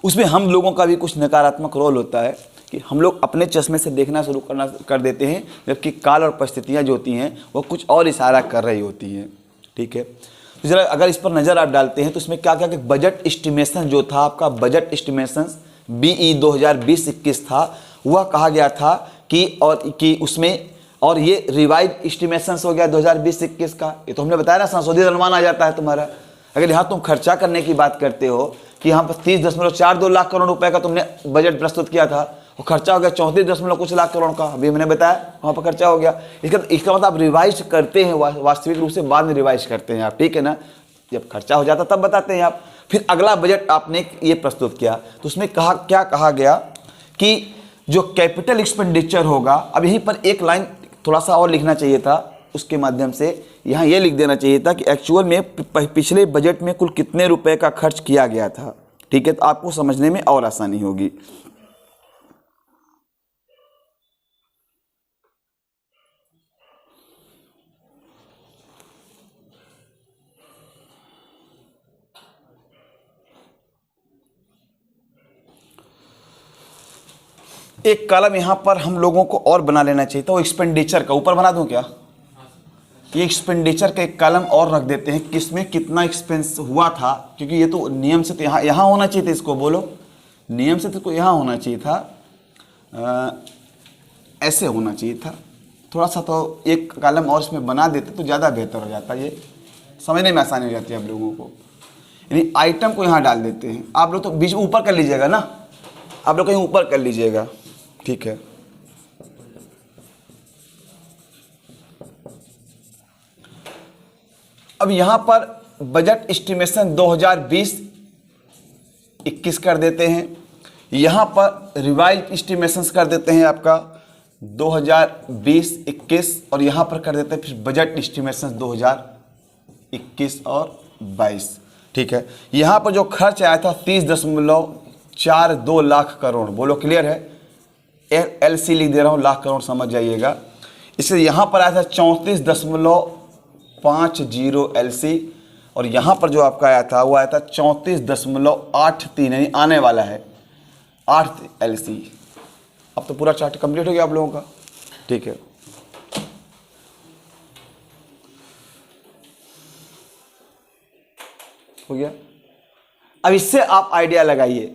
उसमें हम लोगों का भी कुछ नकारात्मक रोल होता है कि हम लोग अपने चश्मे से देखना शुरू कर देते हैं, जबकि काल और परिस्थितियाँ जो होती हैं वो कुछ और इशारा कर रही होती हैं। ठीक है, तो जरा अगर इस पर नज़र आप डालते हैं तो इसमें क्या क्या कि बजट एस्टिमेशन जो था आपका, बजट एस्टिमेशन BE 2020-21 था, वह कहा गया था कि उसमें, और ये रिवाइज एस्टिमेशन हो गया 2020-21 का। ये तो हमने बताया ना, संशोधित अनुमान आ जाता है तुम्हारा। अगर यहाँ तुम खर्चा करने की बात करते हो कि यहाँ पर 30.42 लाख करोड़ रुपए का तुमने बजट प्रस्तुत किया था, और खर्चा हो गया 34 कुछ लाख करोड़ का, अभी मैंने बताया वहाँ पर खर्चा हो गया। इसका मतलब आप रिवाइज करते हैं, वास्तविक रूप से बाद में रिवाइज करते हैं आप, ठीक है ना। जब खर्चा हो जाता तब बताते हैं आप। फिर अगला बजट आपने ये प्रस्तुत किया तो उसमें क्या कहा गया कि जो कैपिटल एक्सपेंडिचर होगा, अब यहीं पर एक लाइन थोड़ा सा और लिखना चाहिए था, उसके माध्यम से यहाँ ये लिख देना चाहिए था कि एक्चुअल में पिछले बजट में कुल कितने रुपए का खर्च किया गया था। ठीक है, तो आपको समझने में और आसानी होगी। एक कॉलम यहाँ पर हम लोगों को और बना लेना चाहिए था, वो एक्सपेंडिचर का ऊपर बना दूं क्या? ये एक्सपेंडिचर का एक कॉलम और रख देते हैं, किसमें कितना एक्सपेंस हुआ था, क्योंकि ये तो नियम से तो यहाँ होना चाहिए था, इसको बोलो नियम से तो यहाँ होना चाहिए था, ऐसे होना चाहिए था। थोड़ा सा तो एक कॉलम और इसमें बना देते तो ज़्यादा बेहतर हो जाता, ये समझने में आसानी हो जाती है आप लोगों को। यानी आइटम को यहाँ डाल देते हैं, आप लोग तो बीच में ऊपर कर लीजिएगा ना, आप लोग कहीं ऊपर कर लीजिएगा, ठीक है। अब यहां पर बजट एस्टिमेशन 2020-21 कर देते हैं, यहां पर रिवाइज एस्टिमेशंस कर देते हैं आपका 2020-21 और यहाँ पर कर देते हैं फिर बजट एस्टिमेशन 2021 और 22। ठीक है, यहाँ पर जो खर्च आया था 30.42 लाख करोड़। बोलो क्लियर है? LC लिख दे रहा हूँ, लाख करोड़ समझ जाइएगा। इसलिए यहाँ पर आया था 34.50 LC और यहाँ पर जो आपका आया था वो आया था 34.83, यानी आने वाला है 8 LC। अब तो पूरा चार्ट कंप्लीट हो गया आप लोगों का। ठीक है, हो गया। अब इससे आप आइडिया लगाइए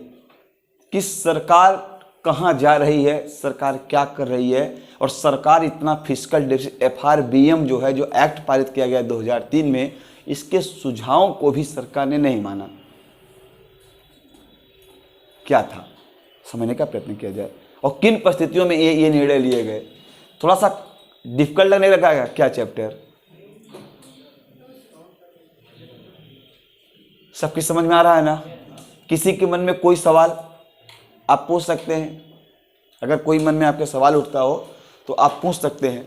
कि सरकार कहाँ जा रही है, सरकार क्या कर रही है, और सरकार इतना फिस्कल डेफिसिट FRBM जो है, जो एक्ट पारित किया गया 2003 में, इसके सुझावों को भी सरकार ने नहीं माना। क्या था, समझने का प्रयत्न किया जाए और किन परिस्थितियों में ये निर्णय लिए गए। थोड़ा सा डिफिकल्ट लगने लगा क्या चैप्टर? सबकी समझ में आ रहा है ना? किसी के मन में कोई सवाल आप पूछ सकते हैं। अगर कोई मन में आपके सवाल उठता हो तो आप पूछ सकते हैं।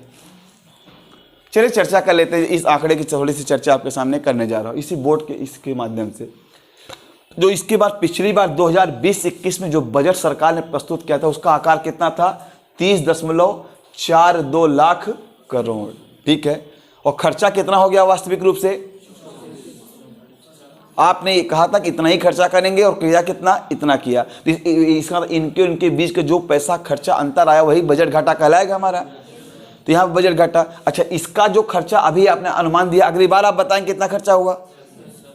चलिए चर्चा कर लेते हैं। इस आंकड़े की थोड़ी सी चर्चा आपके सामने करने जा रहा हूँ इसी बोर्ड के इसके माध्यम से। जो इसके बाद पिछली बार 2020-21 में जो बजट सरकार ने प्रस्तुत किया था उसका आकार कितना था? 30.42 लाख करोड़। ठीक है, और खर्चा कितना हो गया वास्तविक रूप से? आपने कहा था कि इतना ही खर्चा करेंगे और किया कितना? इतना किया। तो इसका इनके बीच के जो पैसा खर्चा अंतर आया वही बजट घाटा कहलाएगा हमारा। तो यहाँ बजट घाटा। अच्छा, इसका जो खर्चा अभी आपने अनुमान दिया, अगली बार आप बताएंगे कितना खर्चा होगा?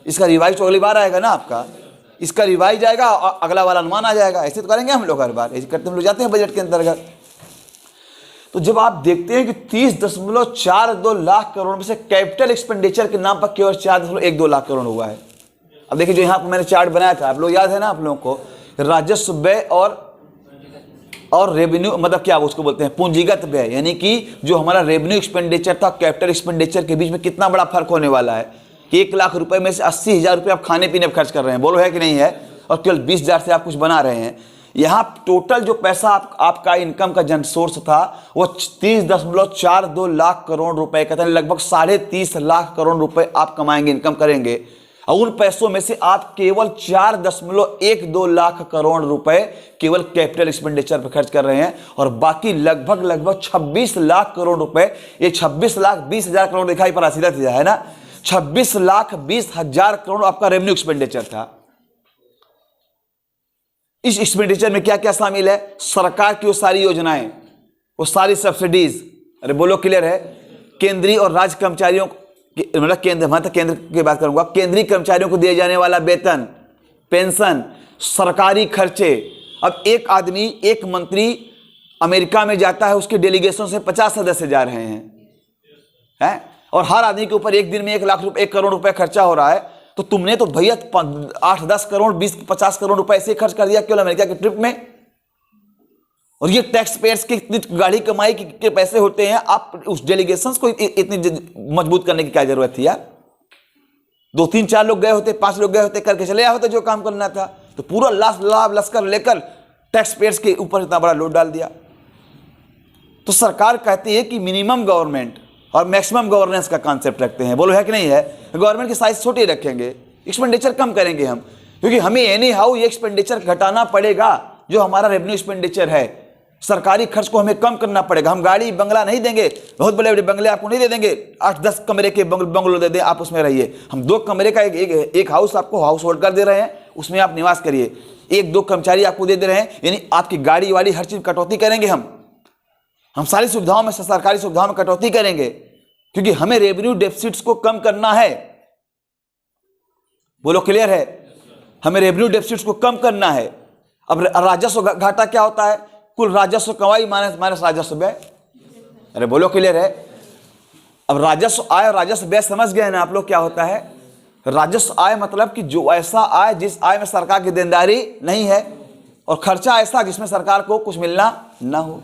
इसका रिवाइज तो अगली बार आएगा ना आपका, इसका रिवाइज आएगा और अगला वाला अनुमान आ जाएगा। ऐसे तो करेंगे हम लोग हर बार, ऐसे करते हम लोग जाते हैं बजट के अंतर्गत। तो जब आप देखते हैं कि 30.42 लाख करोड़ में से कैपिटल एक्सपेंडिचर के नाम पर केवल 4.12 लाख करोड़ हुआ है। अब देखिए, जो यहाँ पर मैंने चार्ट बनाया था, आप लोग याद है ना आप लोगों को, राजस्व व्यय और रेवेन्यू, मतलब क्या उसको बोलते हैं, पूंजीगत व्यय, यानी कि जो हमारा रेवेन्यू एक्सपेंडिचर था कैपिटल एक्सपेंडिचर के बीच में कितना बड़ा फर्क होने वाला है कि 1 लाख रुपए में से 80,000 रुपये आप खाने पीने पर खर्च कर रहे हैं। बोलो है कि नहीं है? और केवल 20,000 से आप कुछ बना रहे हैं। यहाँ टोटल जो पैसा आपका इनकम का जन सोर्स था वो 30.42 लाख करोड़ रुपए का था। लगभग 30.5 लाख करोड़ रुपए आप कमाएंगे, इनकम करेंगे, और उन पैसों में से आप केवल 4.12 लाख करोड़ रुपए केवल कैपिटल एक्सपेंडिचर पर खर्च कर रहे हैं, और बाकी लगभग 26 लाख करोड़ रुपए, ये 26,20,000 करोड़ दिखाई पड़ा सीधा सीधा है ना, 26,20,000 करोड़ आपका रेवेन्यू एक्सपेंडिचर था। इस एक्सपेंडिचर में क्या क्या शामिल है? सरकार की वो सारी योजनाएं, वो सारी सब्सिडीज, अरे बोलो क्लियर है, केंद्रीय और राज्य कर्मचारियों, मतलब केंद्र की बात करूंगा, केंद्रीय कर्मचारियों को दिए जाने वाला वेतन, पेंशन, सरकारी खर्चे। अब एक आदमी, एक मंत्री अमेरिका में जाता है, उसके डेलीगेशन से 50 सदस्य जा रहे हैं, और हर आदमी के ऊपर एक दिन में 1 लाख रुपए, 1 करोड़ रुपए खर्चा हो रहा है। तो तुमने तो भैया 8-10 करोड़, 20-50 करोड़ रुपए ऐसे खर्च कर दिया केवल अमेरिका के ट्रिप में। और ये टैक्स पेयर्स की इतनी गाड़ी कमाई के पैसे होते हैं, आप उस डेलीगेशन को इतनी मजबूत करने की क्या जरूरत थी यार? 2-3-4 लोग गए होते, 5 लोग गए होते, करके चले आए होते जो काम करना था। तो पूरा लाभ लश्कर लेकर टैक्स पेयर्स के ऊपर इतना बड़ा लोड डाल दिया। तो सरकार कहती है कि मिनिमम गवर्नमेंट और मैक्सिमम गवर्नेंस का कॉन्सेप्ट रखते हैं। बोलो है कि नहीं है? गवर्नमेंट की साइज छोटी रखेंगे, एक्सपेंडिचर कम करेंगे हम, क्योंकि हमें एनी हाउ ये एक्सपेंडिचर घटाना पड़ेगा जो हमारा रेवेन्यू एक्सपेंडिचर है। सरकारी खर्च को हमें कम करना पड़ेगा। हम गाड़ी बंगला नहीं देंगे, बहुत बड़े बड़े बंगले आपको नहीं दे देंगे, 8-10 कमरे के बंगलो दे दें, आप उसमें रहिए। हम 2 कमरे का एक हाउस आपको हाउस होल्ड कर दे रहे हैं, उसमें आप निवास करिए। 1-2 कर्मचारी आपको दे रहे हैं, यानी आपकी गाड़ी वाड़ी हर चीज कटौती करेंगे हम सारी सुविधाओं में, सरकारी सुविधाओं में कटौती करेंगे, क्योंकि हमें रेवेन्यू डेफिसिट्स को कम करना है। बोलो क्लियर है? हमें रेवेन्यू डेफिसिट्स को कम करना है। अब राजस्व घाटा क्या होता है? कुल राजस्व कमाई माइनस राजस्व व्यय। अरे बोलो क्लियर है? अब राजस्व आय और राजस्व व्यय समझ गए ना आप लोग क्या होता है? राजस्व आय मतलब कि जो ऐसा आय जिस आय में सरकार की देनदारी नहीं है, और खर्चा ऐसा जिसमें सरकार को कुछ मिलना ना हो।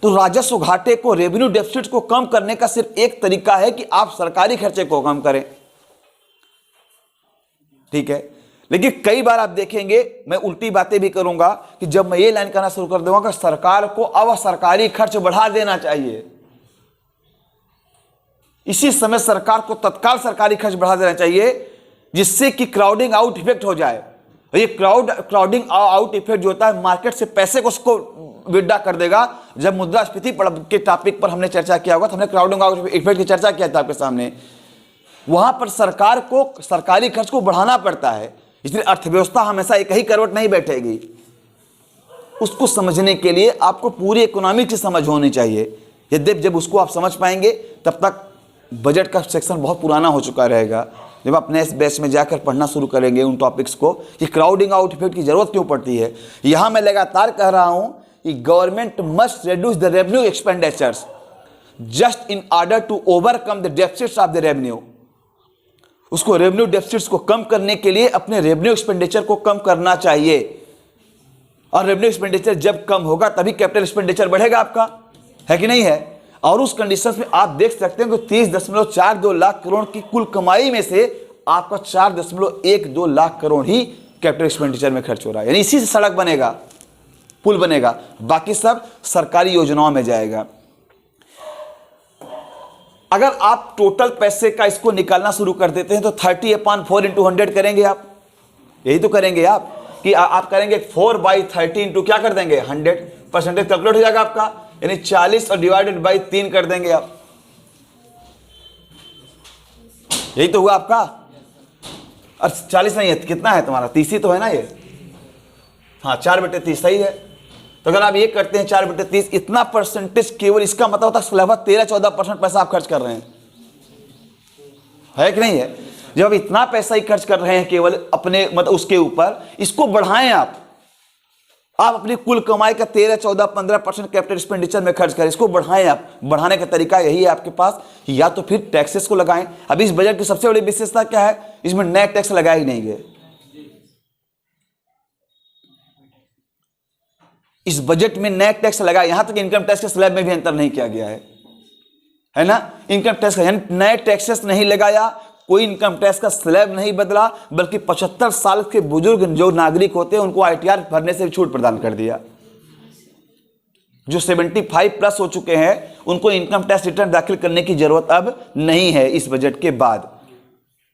तो राजस्व घाटे को, रेवेन्यू डेफिसिट को कम करने का सिर्फ एक तरीका है कि आप सरकारी खर्चे को कम करें। ठीक है, लेकिन कई बार आप देखेंगे मैं उल्टी बातें भी करूंगा कि जब मैं ये लाइन कहना शुरू कर दूंगा कि सरकार को अब सरकारी खर्च बढ़ा देना चाहिए, इसी समय सरकार को तत्काल सरकारी खर्च बढ़ा देना चाहिए, जिससे कि क्राउडिंग आउट इफेक्ट हो जाए। और ये क्राउडिंग आउट इफेक्ट जो होता है मार्केट से पैसे को उसको विड्रॉ कर देगा। जब मुद्रास्फीति के टॉपिक पर हमने चर्चा किया होगा तो हमने क्राउडिंग आउट इफेक्ट की चर्चा किया था आपके सामने। वहां पर सरकार को सरकारी खर्च को बढ़ाना पड़ता है, इसलिए अर्थव्यवस्था हमेशा एक ही करवट नहीं बैठेगी। उसको समझने के लिए आपको पूरी इकोनॉमी की समझ होनी चाहिए। यद्यपि जब उसको आप समझ पाएंगे तब तक बजट का सेक्शन बहुत पुराना हो चुका रहेगा। जब आप नेक्स्ट बैच में जाकर पढ़ना शुरू करेंगे उन टॉपिक्स को कि क्राउडिंग आउट इफेक्ट की जरूरत क्यों पड़ती है। यहां मैं लगातार कह रहा हूं कि government must reduce the revenue expenditures just in order to overcome the deficits of the revenue. उसको रेवेन्यू डेफिसिट्स को कम करने के लिए अपने रेवेन्यू एक्सपेंडिचर को कम करना चाहिए, और रेवेन्यू एक्सपेंडिचर जब कम होगा तभी कैपिटल एक्सपेंडिचर बढ़ेगा आपका, है कि नहीं है। और उस कंडीशन में आप देख सकते हैं कि 30.42 लाख करोड़ की कुल कमाई में से आपका 4.12 लाख करोड़ ही कैपिटल एक्सपेंडिचर में खर्च हो रहा है। यानी इसी से सड़क बनेगा, पुल बनेगा, बाकी सब सरकारी योजनाओं में जाएगा। अगर आप टोटल पैसे का इसको निकालना शुरू कर देते हैं तो 30/4 इंटू 100 करेंगे आप, यही तो करेंगे आप कि आप करेंगे 4/30 इंटू क्या कर देंगे 100, परसेंटेज कैलकुलेट हो जाएगा आपका, यानी 40 और डिवाइडेड बाई 3 कर देंगे आप, यही तो हुआ आपका। और 40 नहीं है, कितना है तुम्हारा 30 ही तो है ना ये, हाँ 4/30 सही है। तो अगर आप ये करते हैं 4/30, इतना परसेंटेज केवल, इसका मतलब होता है लगभग 13-14% पैसा आप खर्च कर रहे हैं, है कि नहीं है। जब इतना पैसा ही खर्च कर रहे हैं केवल अपने मतलब उसके ऊपर, इसको बढ़ाएं आप अपनी कुल कमाई का 13-14-15% कैपिटल एक्सपेंडिचर में खर्च करें, इसको बढ़ाएं आप। बढ़ाने का तरीका यही है आपके पास, या तो फिर टैक्सेस को लगाएं। अभी इस बजट की सबसे बड़ी विशेषता क्या है, इसमें नए टैक्स लगाए ही नहीं गए। इस बजट में नए टैक्स लगाए, यहां तक इनकम टैक्स के स्लैब में भी अंतर नहीं किया गया है ना। इनकम टैक्स का नए टैक्सेस नहीं लगाया, कोई इनकम टैक्स का स्लैब नहीं बदला, बल्कि 75 साल के बुजुर्ग जो नागरिक होते हैं उनको ITR भरने से छूट प्रदान कर दिया। जो 75+ हो चुके हैं उनको इनकम टैक्स रिटर्न दाखिल करने की जरूरत अब नहीं है इस बजट के बाद।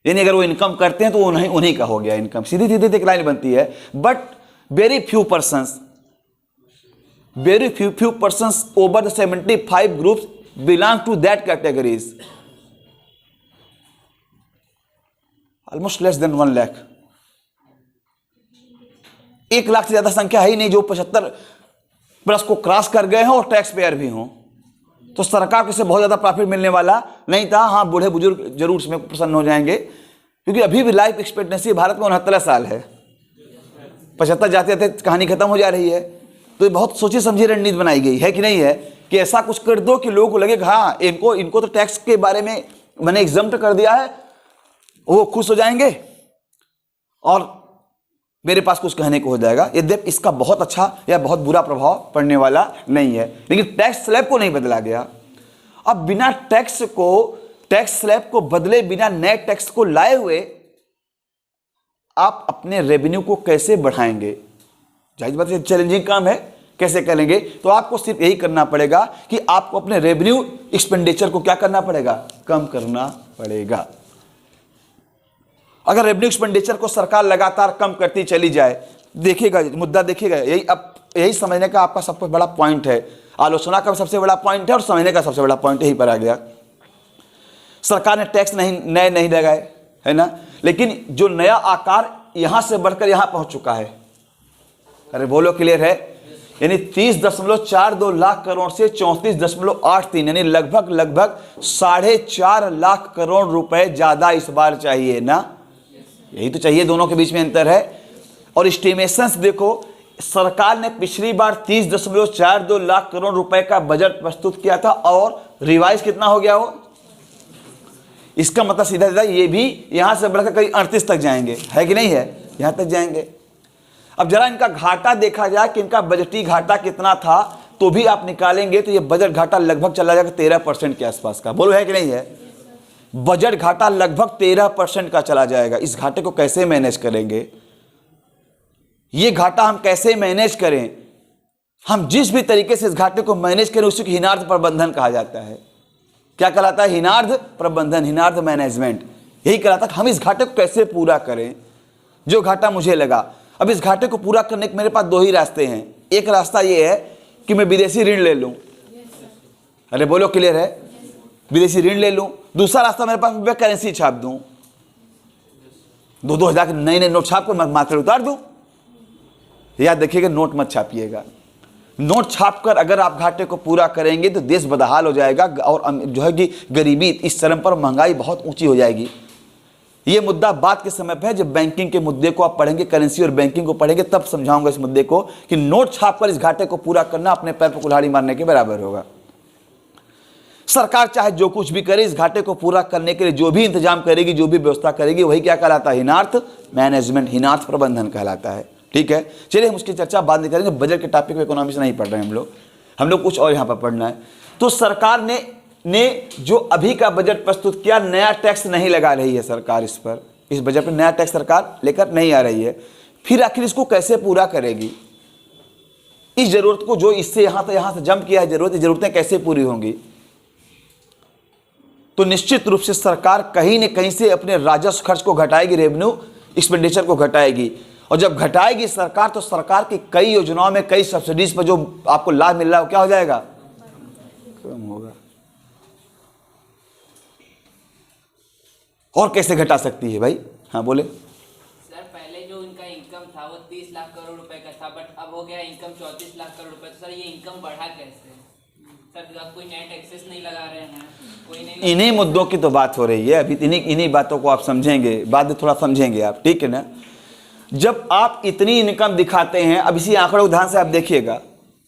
यानी अगर वो इनकम करते हैं तो उन्हीं का हो गया इनकम, सीधी सीधी एक लाइन बनती है। But very few persons over the 75 groups belong to that categories, almost less than 1 lakh. 1 lakh से ज्यादा संख्या है ही नहीं जो 75+ को क्रॉस कर गए हों और टैक्स पेयर भी हों। तो सरकार को इससे बहुत ज्यादा प्रॉफिट मिलने वाला नहीं था। हाँ, बूढ़े बुजुर्ग जरूर इसमें प्रसन्न हो जाएंगे, क्योंकि अभी भी लाइफ एक्सपेक्टेंसी भारत में 69 साल है। 75 जाते थे कहानी खत्म हो जा रही है। तो ये बहुत सोची समझी रणनीति बनाई गई है कि नहीं है, कि ऐसा कुछ कर दो कि लोगों को लगे कि हाँ इनको तो टैक्स के बारे में मैंने एग्जम्प्ट कर दिया है, वो खुश हो जाएंगे और मेरे पास कुछ कहने को हो जाएगा। यद्यपि इसका बहुत अच्छा या बहुत बुरा प्रभाव पड़ने वाला नहीं है, लेकिन टैक्स स्लैब को नहीं बदला गया। अब बिना टैक्स स्लैब को बदले, बिना नए टैक्स को लाए हुए आप अपने रेवेन्यू को कैसे बढ़ाएंगे? जाहिर बात है चैलेंजिंग काम है, कैसे करेंगे? तो आपको सिर्फ यही करना पड़ेगा कि आपको अपने रेवेन्यू एक्सपेंडिचर को क्या करना पड़ेगा, कम करना पड़ेगा। अगर रेवेन्यू एक्सपेंडिचर को सरकार लगातार कम करती चली जाए, देखिएगा मुद्दा देखिएगा, यही समझने का आपका सबसे बड़ा पॉइंट है, आलोचना का सबसे बड़ा पॉइंट है और समझने का सबसे बड़ा पॉइंट यही पर आ गया। सरकार ने टैक्स नए नहीं लगाए, है ना, लेकिन जो नया आकार यहां से बढ़कर यहां पहुंच चुका है, अरे बोलो क्लियर है, यानी 30.42 लाख करोड़ से 34.83, यानी लगभग 4.5 लाख करोड़ रुपए ज्यादा इस बार चाहिए ना। यही तो चाहिए, दोनों के बीच में अंतर है। और एस्टिमेशंस देखो, सरकार ने पिछली बार 30.42 लाख करोड़ रुपए का बजट प्रस्तुत किया था और रिवाइज कितना हो गया हो, इसका मतलब सीधा सीधा ये भी यहां से बढ़कर करीब 38 तक जाएंगे, है कि नहीं है, यहां तक जाएंगे। अब जरा इनका घाटा देखा जाए कि इनका बजटीय घाटा कितना था, तो भी आप निकालेंगे तो ये बजट घाटा लगभग चला जाएगा 13% के आसपास का। बोलो है कि नहीं है, बजट घाटा लगभग 13% का चला जाएगा। इस घाटे को कैसे मैनेज करेंगे? ये घाटा हम कैसे मैनेज करें। हम जिस भी तरीके से इस घाटे को मैनेज करें उसी को हीनार्थ प्रबंधन कहा जाता है। क्या कहलाता है? हीनार्थ प्रबंधन, हीनार्थ मैनेजमेंट। यही कहलाता है कि हम इस घाटे को कैसे पूरा करें। जो घाटा मुझे लगा, अब इस घाटे को पूरा करने के मेरे पास दो ही रास्ते हैं। एक रास्ता ये है कि मैं विदेशी ऋण ले लूं। अरे बोलो, क्लियर है? विदेशी ऋण ले लूं। दूसरा रास्ता मेरे पास, मैं करेंसी छाप दूं, 2,000 के नए नए नोट छाप कर मार्केट उतार दूं। याद रखिएगा, नोट मत छापिएगा। नोट छापकर अगर आप घाटे को पूरा करेंगे तो देश बदहाल हो जाएगा और जो है कि गरीबी इस चरम पर, महंगाई बहुत ऊंची हो जाएगी। ये मुद्दा बात के समय पे है, जब बैंकिंग के मुद्दे को आप पढ़ेंगे, करेंसी और बैंकिंग को पढ़ेंगे, तब समझाऊंगा इस मुद्दे को कि नोट छापकर इस घाटे को पूरा करना अपने पैर पर कुल्हाड़ी मारने के बराबर होगा। सरकार चाहे जो कुछ भी करे, इस घाटे को पूरा करने के लिए जो भी इंतजाम करेगी, जो भी व्यवस्था करेगी, वही क्या कहलाता है? हीनार्थ मैनेजमेंट, हीनार्थ प्रबंधन कहलाता है। ठीक है, चलिए हम उसकी चर्चा बाद में करेंगे। बजट के टॉपिक में इकोनॉमिक्स नहीं पढ़ रहे हैं हम लोग कुछ और यहाँ पर पढ़ना है। तो सरकार ने जो अभी का बजट प्रस्तुत किया, नया टैक्स नहीं लगा रही है सरकार इस पर। इस बजट में नया टैक्स सरकार लेकर नहीं आ रही है। फिर आखिर इसको कैसे पूरा करेगी? इस जरूरत को, जो इससे यहां से जंप किया है जरूरत, जरूरतें कैसे पूरी होंगी? तो निश्चित रूप से सरकार कहीं न कहीं से अपने राजस्व खर्च को घटाएगी, रेवेन्यू एक्सपेंडिचर को घटाएगी। और जब घटाएगी सरकार, तो सरकार की कई योजनाओं में, कई सब्सिडीज पर जो आपको लाभ मिल रहा है, वो क्या हो जाएगा? कम होगा। और कैसे घटा सकती है भाई? हाँ बोले। सर, पहले जो इनका इनकम था वो 30 लाख करोड़ रुपए का था, बट अब हो गया इनकम 34 लाख करोड़ रुपए। तो सर, ये इनकम बढ़ा कैसे? सर, आप कोई नया टैक्सेस नहीं लगा रहे हैं, कोई नहीं। इन्हीं मुद्दों की तो बात हो रही है अभी। इन्हीं बातों को आप समझेंगे, बाद में थोड़ा समझेंगे आप, ठीक है ना। जब आप इतनी इनकम दिखाते हैं, अब इसी आंकड़ों को ध्यान से आप देखिएगा,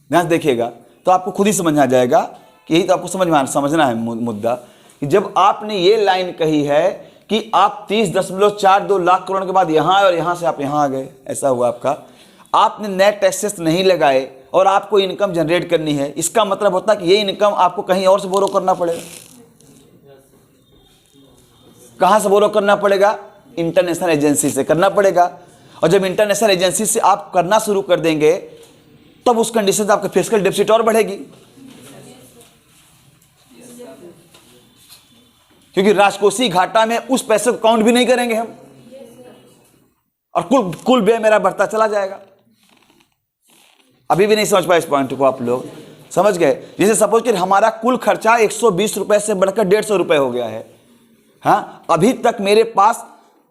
ध्यान से देखिएगा, तो आपको खुद ही समझ आ जाएगा कि यही तो आपको समझना है मुद्दा, कि जब आपने ये लाइन कही है कि आप 30.42 लाख करोड़ के बाद यहाँ आए और यहाँ से आप यहाँ आ गए, ऐसा हुआ आपका। आपने नेट टैक्सेस नहीं लगाए और आपको इनकम जनरेट करनी है, इसका मतलब होता है कि ये इनकम आपको कहीं और से बोरो करना पड़ेगा। कहाँ से बोरो करना पड़ेगा? इंटरनेशनल एजेंसी से करना पड़ेगा। और जब इंटरनेशनल एजेंसी से आप करना शुरू कर देंगे, तब उस कंडीशन से आपका फिस्कल डेफिसिट और बढ़ेगी, क्योंकि राजकोषीय घाटा में उस पैसे को काउंट भी नहीं करेंगे हम, और कुल व्यय मेरा बढ़ता चला जाएगा। अभी भी नहीं समझ पाए इस पॉइंट को आप लोग? समझ गए? जैसे सपोज कि हमारा कुल खर्चा 120 रुपए से बढ़कर 150 रुपए हो गया है। हाँ, अभी तक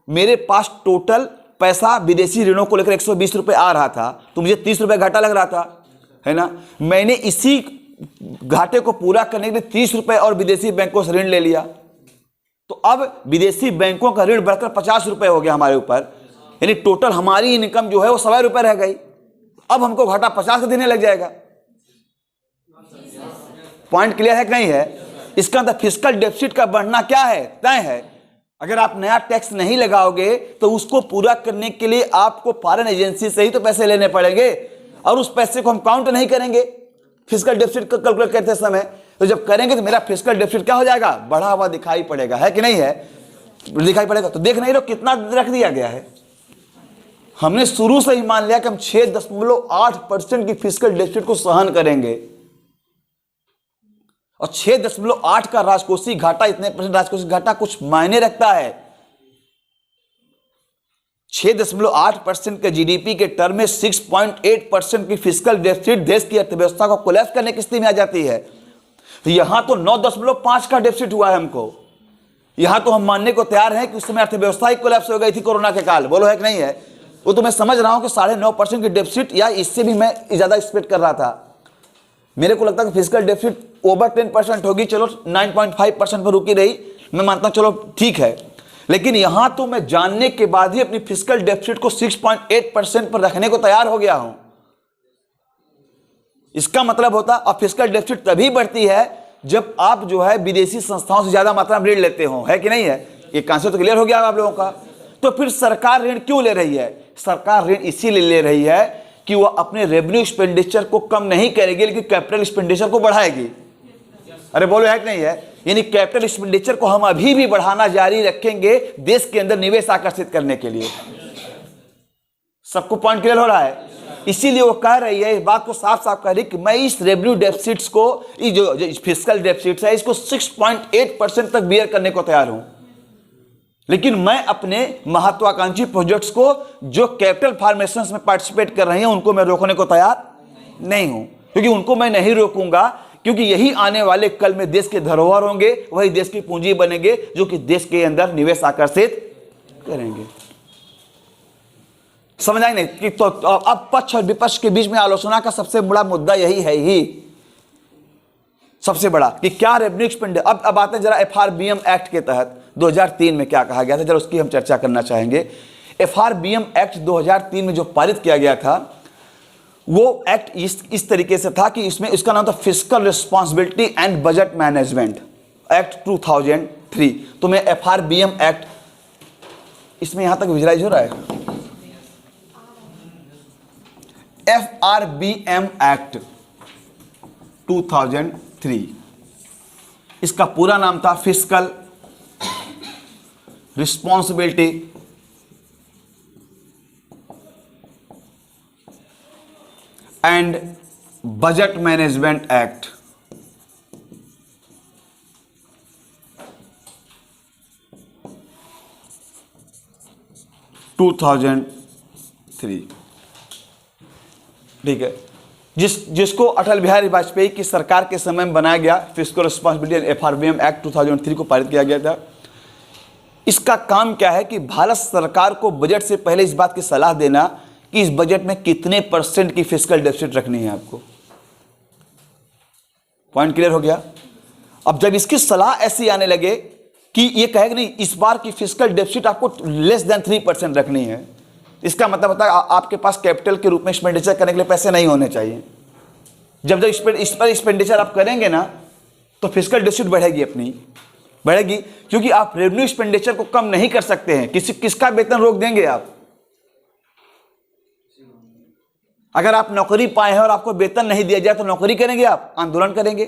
मेरे पास टोटल पैसा विदेशी ऋणों को लेकर 120 रुपए आ रहा था, तो मुझे 30 रुपए घाटा लग रहा था, है ना। मैंने इसी घाटे को पूरा करने के लिए 30 रुपए और विदेशी बैंकों से ऋण ले लिया, तो अब विदेशी बैंकों का ऋण बढ़कर 50 रुपए हो गया हमारे ऊपर, यानी टोटल हमारी इनकम जो है वो 100 रुपए रह गई। अब हमको घाटा 50 का देने लग जाएगा। पॉइंट क्लियर है कि नहीं है? इसका मतलब फिस्कल डेफिसिट का बढ़ना क्या है? तय है। अगर आप नया टैक्स नहीं लगाओगे तो उसको पूरा करने के लिए आपको फॉरेन एजेंसी से ही तो पैसे लेने पड़ेंगे, और उस पैसे को हम काउंट नहीं करेंगे फिस्कल डेफिसिट को कैलकुलेट करते समय। तो जब करेंगे तो मेरा फिस्कल डेफिसिट क्या हो जाएगा? बढ़ा हुआ दिखाई पड़ेगा, है कि नहीं है? दिखाई पड़ेगा। तो देख नहीं रहो कितना रख दिया गया है। हमने शुरू से ही मान लिया कि हम 6.8% की फिस्कल डेफिसिट को सहन करेंगे, और 6.8 का राजकोषीय घाटा, इतने परसेंट राजकोषीय घाटा कुछ मायने रखता है। 6.8% के जीडीपी के टर्म में 6.8% की फिस्कल डेफिसिट देश की अर्थव्यवस्था को कोलैप्स करने की स्थिति में आ जाती है। तो यहां तो 9.5 का डेफिसिट हुआ है हमको। यहां तो हम मानने को तैयार हैं कि उस समय अर्थव्यवस्था ही कोलैप्स हो गई थी कोरोना के काल। बोलो है कि नहीं है? वो तो मैं समझ रहा हूं कि 9.5% की डेफिसिट या इससे भी मैं ज्यादा एक्सपेक्ट कर रहा था। मेरे को लगता है कि फिस्कल डेफिसिट ओवर 10% होगी, चलो 9.5% पर रुकी रही, मैं मानता हूं चलो ठीक है। लेकिन यहां तो मैं जानने के बाद ही अपनी फिस्कल डेफिसिट को 6.8% पर रखने को तैयार हो गया हूं। इसका मतलब होता, और फिस्कल डेफिसिट तभी बढ़ती है जब आप जो है विदेशी संस्थाओं से ज्यादा मात्रा में ऋण लेते हो, है कि नहीं है? ये कॉन्सेप्ट तो क्लियर हो गया आप लोगों का। तो फिर सरकार ऋण क्यों ले रही है? सरकार ऋण इसीलिए ले रही है कि वह अपने रेवेन्यू एक्सपेंडिचर को कम नहीं करेगी, लेकिन कैपिटल एक्सपेंडिचर को बढ़ाएगी। अरे बोलो है कि नहीं है? यानी कैपिटल एक्सपेंडिचर को हम अभी भी बढ़ाना जारी रखेंगे देश के अंदर निवेश आकर्षित करने के लिए। सबको पॉइंट क्लियर हो रहा है? इसीलिए वो कह रही है, इस बात को साफ साफ कह रही कि मैं इस रेवेन्यू डेफिसिट्स को, ये जो फिस्कल डेफिसिट्स है, इसको 6.8% तक बियर करने को तैयार हूं, लेकिन मैं अपने महत्वाकांक्षी प्रोजेक्ट्स को जो कैपिटल फॉर्मेशंस में पार्टिसिपेट कर रहे हैं उनको मैं रोकने को तैयार नहीं हूं, क्योंकि उनको मैं नहीं रोकूंगा, क्योंकि यही आने वाले कल में देश के धरोहर होंगे, वही देश की पूंजी बनेंगे जो कि देश के अंदर निवेश आकर्षित करेंगे। समझ आए नहीं? कि तो अब पक्ष और विपक्ष के बीच में आलोचना का सबसे बड़ा मुद्दा यही है ही, सबसे बड़ा, कि क्या रेवेन्यू एक्सपेंडिचर। अब आते हैं जरा FRBM एक्ट के तहत 2003 में क्या कहा गया था, जरा उसकी हम चर्चा करना चाहेंगे। FRBM एक्ट 2003 में जो पारित किया गया था, वो एक्ट इस तरीके से था कि इसमें इसका नाम था fiscal responsibility and budget management act 2003। तो मैं FRBM एक्ट, इसमें यहां तक विजुलाइज हो रहा है, FRBM एक्ट 2003, इसका पूरा नाम था fiscal responsibility and budget management act 2003। ठीक है, जिसको अटल बिहारी वाजपेयी की सरकार के समय में बनाया गया, fiscal responsibility and FRBM act 2003 को पारित किया गया था। इसका काम क्या है कि भारत सरकार को बजट से पहले इस बात की सलाह देना कि इस बजट में कितने % की फिस्कल डेफिसिट रखनी है आपको। पॉइंट क्लियर हो गया? अब जब इसकी सलाह ऐसी आने लगे कि ये कहे कि नहीं, इस बार की फिस्कल डेफिसिट आपको लेस देन 3% रखनी है, इसका मतलब होता है आपके पास कैपिटल के रूप में एक्सपेंडिचर करने के लिए पैसे नहीं होने चाहिए। जब इस पर एक्सपेंडिचर आप करेंगे ना, तो फिस्कल डेफिसिट बढ़ेगी, अपनी बढ़ेगी, क्योंकि आप रेवेन्यू एक्सपेंडिचर को कम नहीं कर सकते हैं। किसका वेतन रोक देंगे आप? अगर आप नौकरी पाए हैं और आपको वेतन नहीं दिया जाए तो नौकरी करेंगे आप? आंदोलन करेंगे।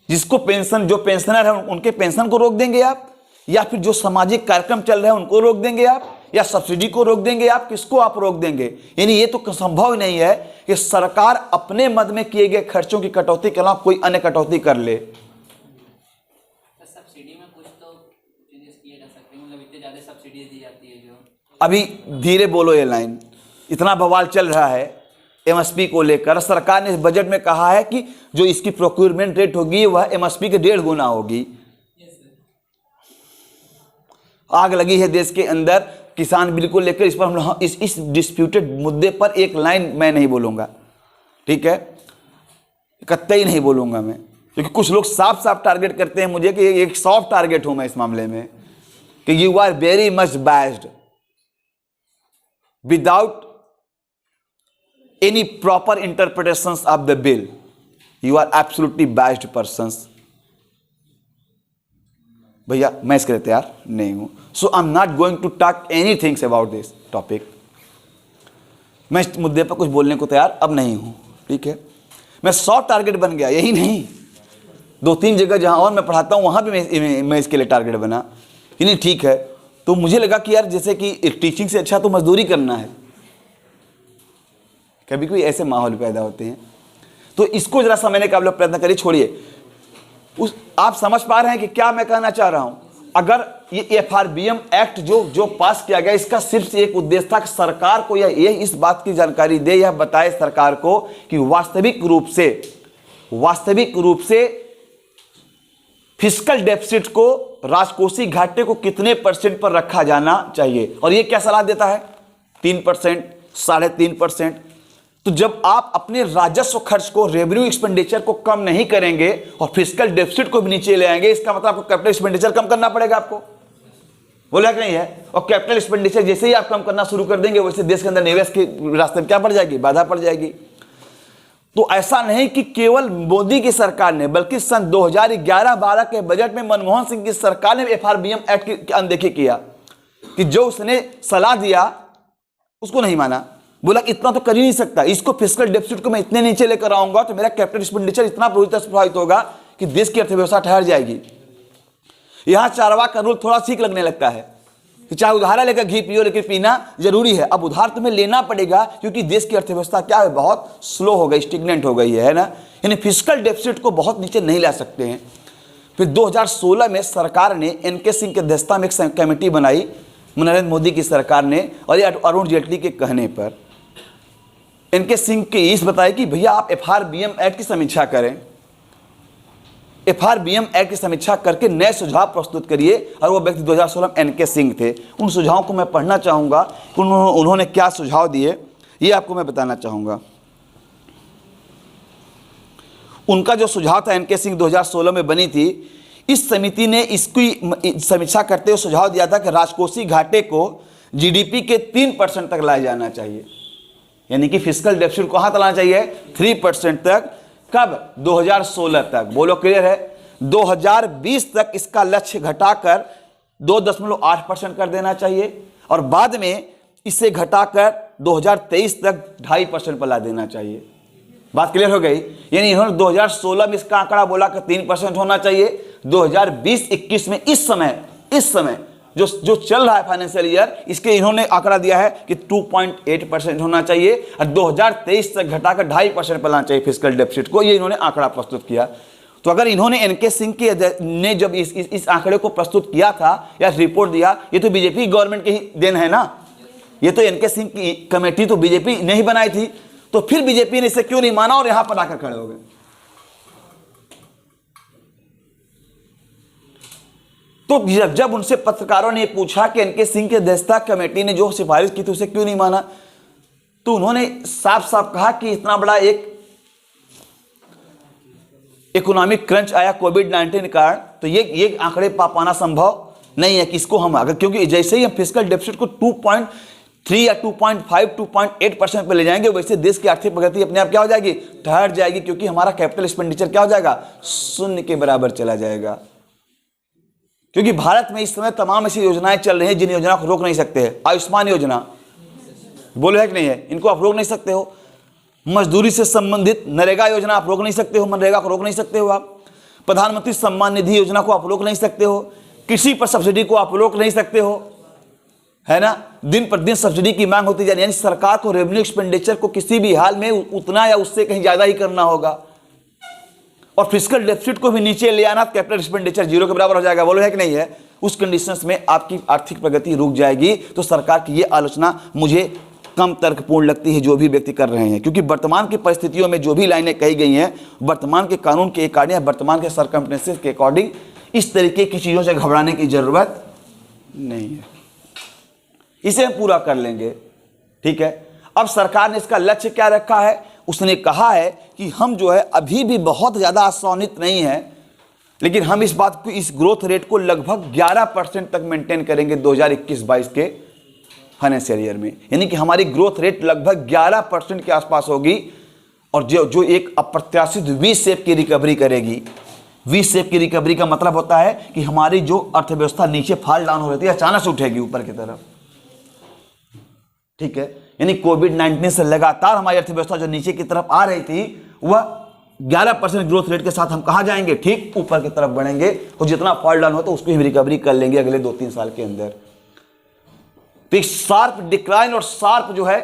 जिसको पेंशन, जो पेंशनर है उनके पेंशन को रोक देंगे आप, या फिर जो सामाजिक कार्यक्रम चल रहे हैं उनको रोक देंगे आप, या सब्सिडी को रोक देंगे आप? किसको आप रोक देंगे? यानी ये तो संभव नहीं है कि सरकार अपने मद में किए गए खर्चों की कटौती के अलावा कोई अन्य कटौती कर ले। सब्सिडी में कुछ तो चेंजेस किए जा सकते हैं, मतलब इतने ज्यादा सब्सिडी दी जाती है जो। अभी धीरे बोलो, ये लाइन, इतना बवाल चल रहा है MSP को लेकर। सरकार ने इस बजट में कहा है कि जो इसकी प्रोक्योरमेंट रेट होगी वह MSP के 1.5 गुना होगी। आग लगी है देश के अंदर किसान बिल को लेकर। इस पर हम इस डिस्प्यूटेड मुद्दे पर एक लाइन मैं नहीं बोलूंगा, ठीक है, कतई नहीं बोलूंगा मैं, क्योंकि कुछ लोग साफ साफ टारगेट करते हैं मुझे कि एक सॉफ्ट टारगेट हूं मैं इस मामले में, कि you are very much biased without any proper interpretations of the bill. You are absolutely biased persons. भैया मैं इसके लिए तैयार नहीं हूं। So I'm not going to talk anything about this topic. मैं इस मुद्दे पर कुछ बोलने को तैयार अब नहीं हूं, ठीक है। मैं सॉफ्ट टारगेट बन गया, यही नहीं 2-3 जगह जहां और मैं पढ़ाता हूं वहां भी मैं इसके लिए टारगेट बना। नहीं ठीक है, तो मुझे लगा कि यार जैसे कि टीचिंग से अच्छा तो मजदूरी करना है, कभी कोई ऐसे माहौल पैदा होते हैं। तो इसको जरा समझने का आप लोग प्रयत्न करिए, छोड़िए आप समझ पा रहे हैं कि क्या मैं कहना चाह रहा हूं। अगर ये FRBM एक्ट जो पास किया गया, इसका सिर्फ एक उद्देश्य था कि सरकार को ये इस बात की जानकारी दे, यह बताए सरकार को कि वास्तविक रूप से फिस्कल डेफिसिट को, राजकोषीय घाटे को कितने % पर रखा जाना चाहिए। और ये क्या सलाह देता है? 3%, 3.5%। तो जब आप अपने राजस्व खर्च को, रेवेन्यू एक्सपेंडिचर को कम नहीं करेंगे और फिस्कल डेफिसिट को भी नीचे ले आएंगे, इसका मतलब आपको कैपिटल एक्सपेंडिचर कम करना पड़ेगा आपको, बोला कि नहीं है। और कैपिटल एक्सपेंडिचर जैसे ही आप कम करना शुरू कर देंगे, वैसे देश के अंदर निवेश के रास्ते में क्या पड़ जाएगी? बाधा पड़ जाएगी। तो ऐसा नहीं कि केवल मोदी की सरकार ने, बल्कि सन 2011-12 के बजट में मनमोहन सिंह की सरकार ने FRBM एक्ट की अनदेखी किया, कि जो उसने सलाह दिया उसको नहीं माना। बोला इतना तो कर ही नहीं सकता, इसको फिस्कल डेफिसिट को मैं इतने नीचे लेकर आऊंगा तो मेरा कैपिटल एक्सपेंडिचर इतना प्रभावित होगा कि देश की अर्थव्यवस्था ठहर जाएगी। यहां चारवाक का रूल थोड़ा ठीक लगने लगता है, कि चाहे उधारा लेकर घी पियो लेकिन पीना जरूरी है। अब उधार तुम्हें लेना पड़ेगा क्योंकि देश की अर्थव्यवस्था क्या है, बहुत स्लो हो गई, स्टिग्नेंट हो गई है ना। यानी फिस्कल डेफिसिट को बहुत नीचे नहीं ला सकते हैं। फिर 2016 में सरकार ने एनके सिंह की अध्यक्षता में एक कमेटी बनाई नरेंद्र मोदी की सरकार ने, और ये अरुण जेटली के कहने पर एनके सिंह के इस बताया कि भैया आप FRBM एक्ट की समीक्षा करें, FRBM एक्ट की समीक्षा करके नए सुझाव प्रस्तुत करिए। और वो व्यक्ति 2016 में एनके सिंह थे। उन सुझावों को मैं पढ़ना चाहूँगा कि उन्होंने क्या सुझाव दिए, ये आपको मैं बताना चाहूँगा। उनका जो सुझाव था एनके सिंह 2016 में बनी थी, इस समिति ने इसकी समीक्षा करते हुए सुझाव दिया था कि राजकोषीय घाटे को GDP के 3% तक लाया जाना चाहिए। यानी कि फिस्कल डेफिसिट को कहाँ लाना चाहिए, 3% तक। कब, 2016 तक। बोलो क्लियर है। 2020 तक इसका लक्ष्य घटाकर 2.8% कर देना चाहिए, और बाद में इसे घटाकर 2023 तक 2.5% पर ला देना चाहिए। बात क्लियर हो गई। यानी इन्होंने 2016 में इसका आंकड़ा बोला कि 3% होना चाहिए। 2020-21 में इस समय जो चल रहा है फाइनेंशियल ईयर, इसके इन्होंने आंकड़ा दिया है कि 2.8% होना चाहिए, और 2023 तक घटाकर 2.5% पर लाना चाहिए फिस्कल डेफिसिट को। ये इन्होंने आंकड़ा प्रस्तुत किया। तो अगर इन्होंने एनके सिंह ने जब इस आंकड़े को प्रस्तुत किया था या रिपोर्ट दिया, ये तो बीजेपी गवर्नमेंट की ही देन है ना। ये तो एनके सिंह की कमेटी तो बीजेपी ने ही बनाई थी। तो फिर बीजेपी ने इसे क्यों नहीं माना और यहां पर आकर खड़े हो गए। तो जब उनसे पत्रकारों ने पूछा कि एनके सिंह की अध्यक्षता कमेटी ने जो सिफारिश की थी उसे क्यों नहीं माना, तो उन्होंने साफ साफ कहा कि इतना बड़ा एक इकोनॉमिक क्रंच आया कोविड-19 के कारण, तो ये आंकड़े पाना संभव नहीं है कि इसको हम अगर, क्योंकि जैसे ही हम फिस्कल डेफिसिट को 2.3 या 2.5 2.8% पे ले जाएंगे, वैसे देश की आर्थिक प्रगति अपने आप क्या हो जाएगी, ठहर जाएगी, क्योंकि हमारा कैपिटल एक्सपेंडिचर क्या हो जाएगा, शून्य के बराबर चला जाएगा। क्योंकि भारत में इस समय तमाम ऐसी योजनाएं चल रही हैं जिन योजना को रोक नहीं सकते हैं। आयुष्मान योजना, बोलो है कि नहीं है, इनको आप रोक नहीं सकते हो। मजदूरी से संबंधित नरेगा योजना आप रोक नहीं सकते हो, मनरेगा को रोक नहीं सकते हो आप। प्रधानमंत्री सम्मान निधि योजना को आप रोक नहीं सकते हो। कृषि पर सब्सिडी को आप रोक नहीं सकते हो, है ना। दिन पर दिन सब्सिडी की मांग होती जा रही है, यानी सरकार को रेवेन्यू एक्सपेंडिचर को किसी भी हाल में उतना या उससे कहीं ज्यादा ही करना होगा। और फिस्कल डेफिसिट को भी नीचे ले आना, कैपिटल एक्सपेंडिचर 0 के बराबर हो जाएगा, बोलो है कि नहीं है। उस कंडीशंस में आपकी आर्थिक प्रगति रुक जाएगी। तो सरकार की ये आलोचना मुझे कम तर्कपूर्ण लगती है जो भी व्यक्ति कर रहे हैं, क्योंकि वर्तमान की परिस्थितियों में जो भी लाइनें कही गई हैं, वर्तमान के कानून के अकॉर्डिंग, वर्तमान के सर्कमस्टेंसेस के अकॉर्डिंग इस तरीके की चीज़ों से घबराने की जरूरत नहीं है। इसे हम पूरा कर लेंगे, ठीक है। अब सरकार ने इसका लक्ष्य क्या रखा है, उसने कहा है कि हम जो है अभी भी बहुत ज़्यादा आशान्वित नहीं है, लेकिन हम इस बात को, इस ग्रोथ रेट को लगभग 11% तक मेंटेन करेंगे 2021-22 के फाइनेंशियल ईयर में। यानी कि हमारी ग्रोथ रेट लगभग 11% के आसपास होगी, और जो एक अप्रत्याशित वी शेप की रिकवरी करेगी। वी शेप की रिकवरी का मतलब होता है कि हमारी जो अर्थव्यवस्था नीचे फॉल डाउन हो रही थी अचानक से उठेगी ऊपर की तरफ, ठीक है। यानी कोविड-19 से लगातार हमारी अर्थव्यवस्था जो नीचे की तरफ आ रही थी, वह 11% ग्रोथ रेट के साथ हम कहाँ जाएंगे, ठीक ऊपर की तरफ बढ़ेंगे। तो जितना फॉल डाउन हो तो उसको हम रिकवरी कर लेंगे अगले 2-3 साल के अंदर। तो एक शार्प डिक्लाइन और शार्प जो है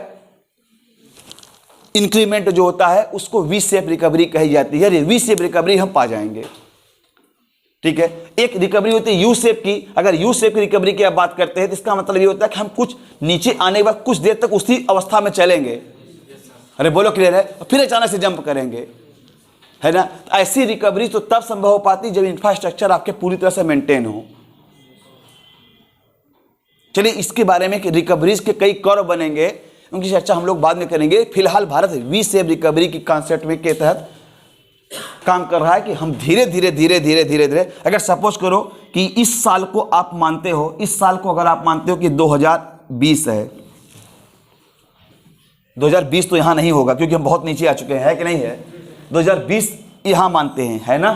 इंक्रीमेंट जो होता है उसको वी शेप रिकवरी कही जाती है। वी शेप रिकवरी हम पा जाएंगे, ठीक है। एक रिकवरी होती है यू शेप की। अगर यू शेप की रिकवरी की आप बात करते हैं तो इसका मतलब ये होता है कि हम कुछ नीचे आने के बाद कुछ देर तक उसी अवस्था में चलेंगे, अरे बोलो क्लियर है, फिर अचानक से जंप करेंगे, है ना। ऐसी रिकवरी तो तब संभव हो पाती जब इंफ्रास्ट्रक्चर आपके पूरी तरह से मेंटेन हो। चलिए इसके बारे में कि रिकवरीज के कई कर्व बनेंगे, उनकी चर्चा हम लोग बाद में करेंगे। फिलहाल भारत वी शेप रिकवरी की कॉन्सेप्ट में के तहत काम कर रहा है कि हम धीरे धीरे अगर सपोज करो कि इस साल को आप मानते हो, इस साल को अगर आप मानते हो कि 2020 है, 2020 तो यहां नहीं होगा क्योंकि हम बहुत नीचे आ चुके हैं, है कि नहीं है। 2020 यहां मानते हैं, है ना।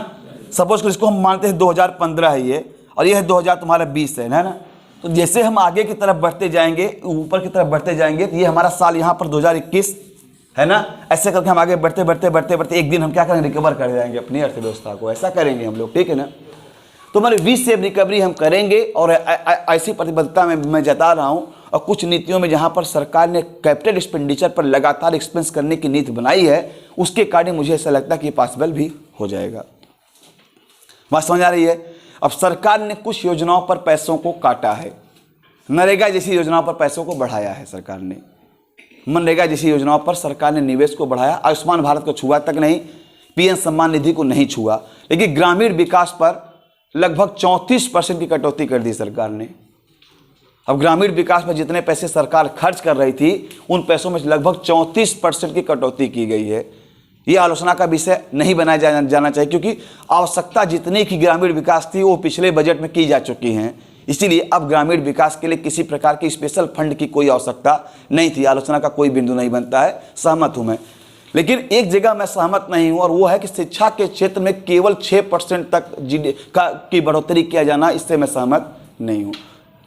सपोज करो इसको हम मानते हैं 2015 है ये, और ये है 2020 है ना। तो जैसे हम आगे की तरफ बढ़ते जाएंगे, ऊपर की तरफ बढ़ते जाएंगे, तो ये हमारा साल यहाँ पर 2021 है ना। ऐसे करके हम आगे बढ़ते एक दिन हम क्या करेंगे, रिकवर कर जाएंगे अपनी अर्थव्यवस्था को, ऐसा करेंगे हम लोग, ठीक है ना। तो हमारे वी शेप रिकवरी हम करेंगे और ऐसी प्रतिबद्धता मैं जता रहा हूँ। और कुछ नीतियों में जहाँ पर सरकार ने कैपिटल एक्सपेंडिचर पर लगातार एक्सपेंस करने की नीति बनाई है, उसके कारण मुझे ऐसा लगता है कि ये पॉसिबल भी हो जाएगा। बात समझ आ रही है? अब सरकार ने कुछ योजनाओं पर पैसों को काटा है। नरेगा जैसी योजनाओं पर पैसों को बढ़ाया है सरकार ने, मनरेगा जैसी योजनाओं पर सरकार ने निवेश को बढ़ाया। आयुष्मान भारत को छुआ तक नहीं, पीएम सम्मान निधि को नहीं छुआ, लेकिन ग्रामीण विकास पर लगभग 34% की कटौती कर दी सरकार ने। अब ग्रामीण विकास में जितने पैसे सरकार खर्च कर रही थी, उन पैसों में लगभग 34% की कटौती की गई है। ये आलोचना का विषय नहीं बनाया जाना चाहिए, क्योंकि आवश्यकता जितनी की ग्रामीण विकास थी वो पिछले बजट में की जा चुकी हैं। इसीलिए अब ग्रामीण विकास के लिए किसी प्रकार की स्पेशल फंड की कोई आवश्यकता नहीं थी। आलोचना का कोई बिंदु नहीं बनता है, सहमत हूं मैं। लेकिन एक जगह मैं सहमत नहीं हूं, और वो है कि शिक्षा के क्षेत्र में केवल 6% तक की बढ़ोतरी किया जाना, इससे मैं सहमत नहीं हूं।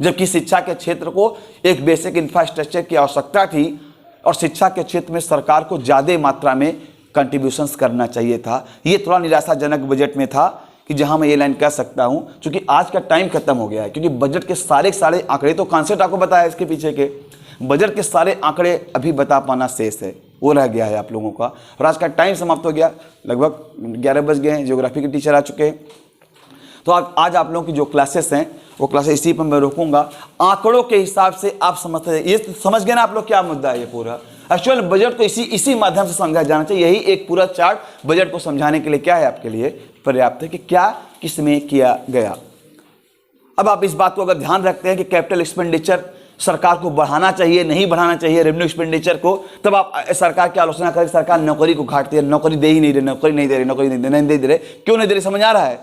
जबकि शिक्षा के क्षेत्र को एक बेसिक इंफ्रास्ट्रक्चर की आवश्यकता थी, और शिक्षा के क्षेत्र में सरकार को ज़्यादा मात्रा में कंट्रीब्यूशंस करना चाहिए था। ये थोड़ा निराशाजनक बजट में था कि जहां मैं ये लाइन कह सकता हूं, क्योंकि आज का टाइम खत्म हो गया है। क्योंकि बजट के सारे आंकड़े, तो कॉन्सेप्ट आपको बताया इसके पीछे के, बजट के सारे आंकड़े अभी बता पाना शेष है, वो रह गया है आप लोगों का। और आज का टाइम समाप्त हो गया, लगभग 11 बज गए हैं। ज्योग्राफी के टीचर आ चुके हैं, तो आज आप लोगों की जो क्लासेस हैं वो क्लासेस इसी पर मैं रोकूंगा। आंकड़ों के हिसाब से आप समझते हैं, ये समझ गए ना आप लोग क्या मुद्दा है ये पूरा। एक्चुअल बजट को इसी माध्यम से समझा जाना चाहिए। यही एक पूरा चार्ट बजट को समझाने के लिए क्या है, आपके लिए पर्याप्त है कि क्या किसमें किया गया। अब आप इस बात को अगर ध्यान रखते हैं कि कैपिटल एक्सपेंडिचर सरकार को बढ़ाना चाहिए, नहीं बढ़ाना चाहिए रेवेन्यू एक्सपेंडिचर को, तब आप सरकार की आलोचना करें सरकार नौकरी को घाटती है, नौकरी दे ही नहीं रही, नौकरी नहीं दे रही, नौकरी नहीं दे रहे। क्यों नहीं दे रही समझ आ रहा है?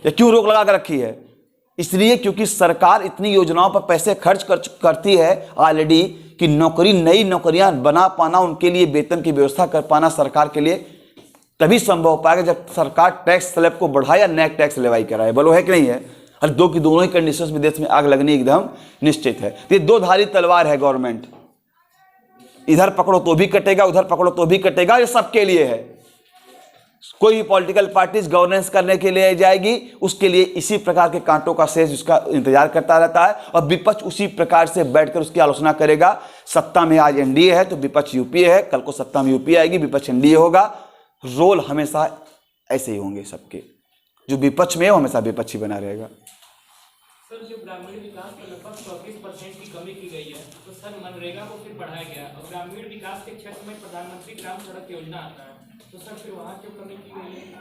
या क्यों रोक लगा कर रखी है? इसलिए क्योंकि सरकार इतनी योजनाओं पर पैसे खर्च करती है ऑलरेडी, कि नई नौकरियां बना पाना, उनके लिए वेतन की व्यवस्था कर पाना सरकार के लिए तभी संभव हो पाएगा जब सरकार टैक्स स्लैब को बढ़ाए या नेट टैक्स लेवाई कराए। बोलो है कि नहीं है? और दोनों ही कंडीशंस में देश में आग लगनी एकदम निश्चित है। तो ये दो धारी तलवार है गवर्नमेंट, इधर पकड़ो तो भी कटेगा, उधर पकड़ो तो भी कटेगा। ये सबके लिए है। कोई भी पॉलिटिकल पार्टीज गवर्नेंस करने के लिए जाएगी, उसके लिए इसी प्रकार के कांटों का शेष उसका इंतजार करता रहता है, और विपक्ष उसी प्रकार से बैठकर उसकी आलोचना करेगा। सत्ता में आज एनडीए है तो विपक्ष यूपीए है, कल को सत्ता में यूपीए आएगी, विपक्ष एनडीए होगा। रोल हमेशा ऐसे ही होंगे सबके, जो विपक्ष में है वो हमेशा विपक्षी बना रहेगा। सर, जो ग्रामीण विकास में लगभग 34% की कमी की गई है, तो सर मनरेगा को फिर बढ़ाया गया, और ग्रामीण विकास के क्षेत्र में प्रधानमंत्री ग्राम सड़क योजना आता है, तो सर फिर वहाँ क्यों कमी की गई है?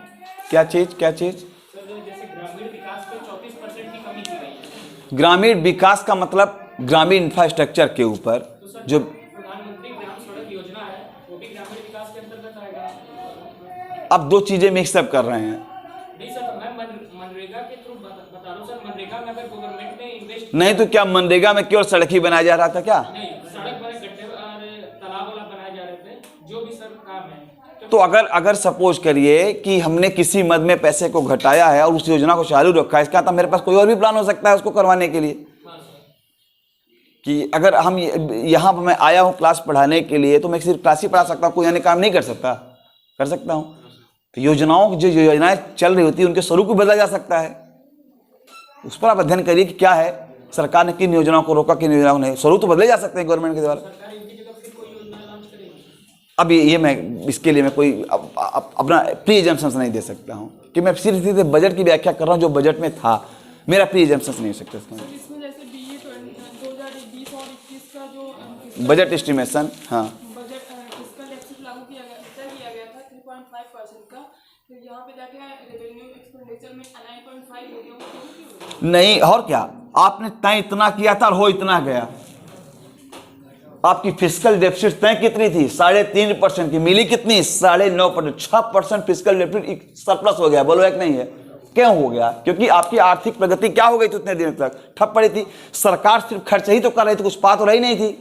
क्या चीज? सर, जैसे ग्रामीण विकास में 34% की कमी की गई है। ग्रामीण विकास का मतलब ग्रामीण इंफ्रास्ट्रक्चर के ऊपर, तो जो प्रधानमंत्री ग्राम सड़क योजना है वो भी ग्रामीण विकास के अंतर्गत आएगा। अब दो चीजें मिक्सअप कर रहे हैं। नहीं सर, तो मैं मनरेगा के थ्रू बता रहा हूँ सर। मनरेगा में अगर गवर्नमेंट ने इन्वेस्ट नहीं तो क्या मनरेगा में केवल सड़क ही बनाया जा रहा था क्या? नहीं, सड़क बने, गड्ढे और तालाब वाला बनाए जा रहे थे, जो भी सर काम है। तो अगर सपोज करिए कि हमने किसी मद में पैसे को घटाया है और उस योजना को चालू रखा है, इसका मतलब मेरे पास कोई और भी प्लान हो सकता है उसको करवाने के लिए। कि अगर हम यहाँ पर मैं आया हूँ क्लास पढ़ाने के लिए, तो मैं सिर्फ क्लास ही पढ़ा सकता हूँ, कोई अन्य काम नहीं कर सकता? कर सकता हूँ। तो योजनाओं जो योजनाएं चल रही होती है उनके स्वरूप को बदला जा सकता है। उस पर आप अध्ययन करिए कि क्या है, सरकार ने किन योजनाओं को रोका, किन योजनाओं को नहीं। स्वरूप तो बदले जा सकते हैं गवर्नमेंट के द्वारा। अब ये मैं इसके लिए मैं कोई अपना प्री एजम्पशंस नहीं दे सकता हूँ, कि मैं सिर्फ सीधे बजट की व्याख्या कर रहा हूँ जो बजट में था। मेरा प्री एजम्पशंस नहीं हो सकता इसमें। इसमें जैसे बीए 2020 और 21 का जो बजट एस्टिमेशन, हाँ, बजट फिस्कल डेफिसिट लागू किया गया था 3.5% का, तो यहाँ पे जाके रेवेन्यू एक्सपेंडिचर में 9.5 हो गया, वो क्यों हो गया? नहीं और क्या, आपने तय इतना किया था और हो इतना गया। आपकी फिस्कल डेफिसिट तय कितनी थी? 3.5% की, मिली कितनी? 9.5%। 6% फिस्कल डेफिसिट सरप्लस हो गया। बोलो एक नहीं है? क्यों हो गया? क्योंकि आपकी आर्थिक प्रगति क्या हो गई थी उतने दिन तक? ठप पड़ी थी। सरकार सिर्फ खर्च ही तो कर रही थी, कुछ पा तो रही नहीं थी।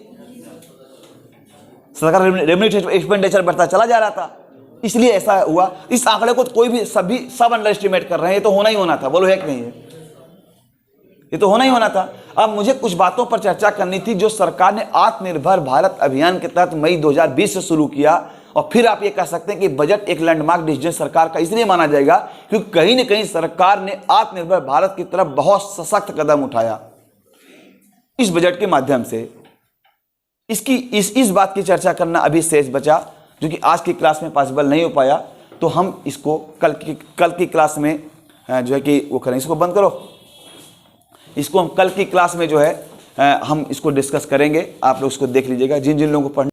सरकार रेवेन्यू एक्सपेंडिचर बढ़ता चला जा रहा था, इसलिए ऐसा हुआ। इस आंकड़े को कोई भी सब अंडर एस्टिमेट कर रहे हैं। ये तो होना ही होना था। बोलो है कि नहीं है? ये तो होना ही होना था। अब मुझे कुछ बातों पर चर्चा करनी थी जो सरकार ने आत्मनिर्भर भारत अभियान के तहत मई 2020 से शुरू किया और फिर आप ये कह सकते हैं कि बजट एक लैंडमार्क डिसीजन सरकार का इसलिए माना जाएगा क्योंकि कहीं ना कहीं सरकार ने आत्मनिर्भर भारत की तरफ बहुत सशक्त कदम उठाया इस बजट के माध्यम से। इसकी इस बात की चर्चा करना अभी शेष बचा, जो कि आज की क्लास में पॉसिबल नहीं हो पाया, तो हम इसको कल की क्लास में जो है कि वो करें। इसको बंद करो, इसको हम कल की क्लास में जो है हम इसको डिस्कस करेंगे। आप लोग इसको देख लीजिएगा, जिन जिन लोगों को पढ़ना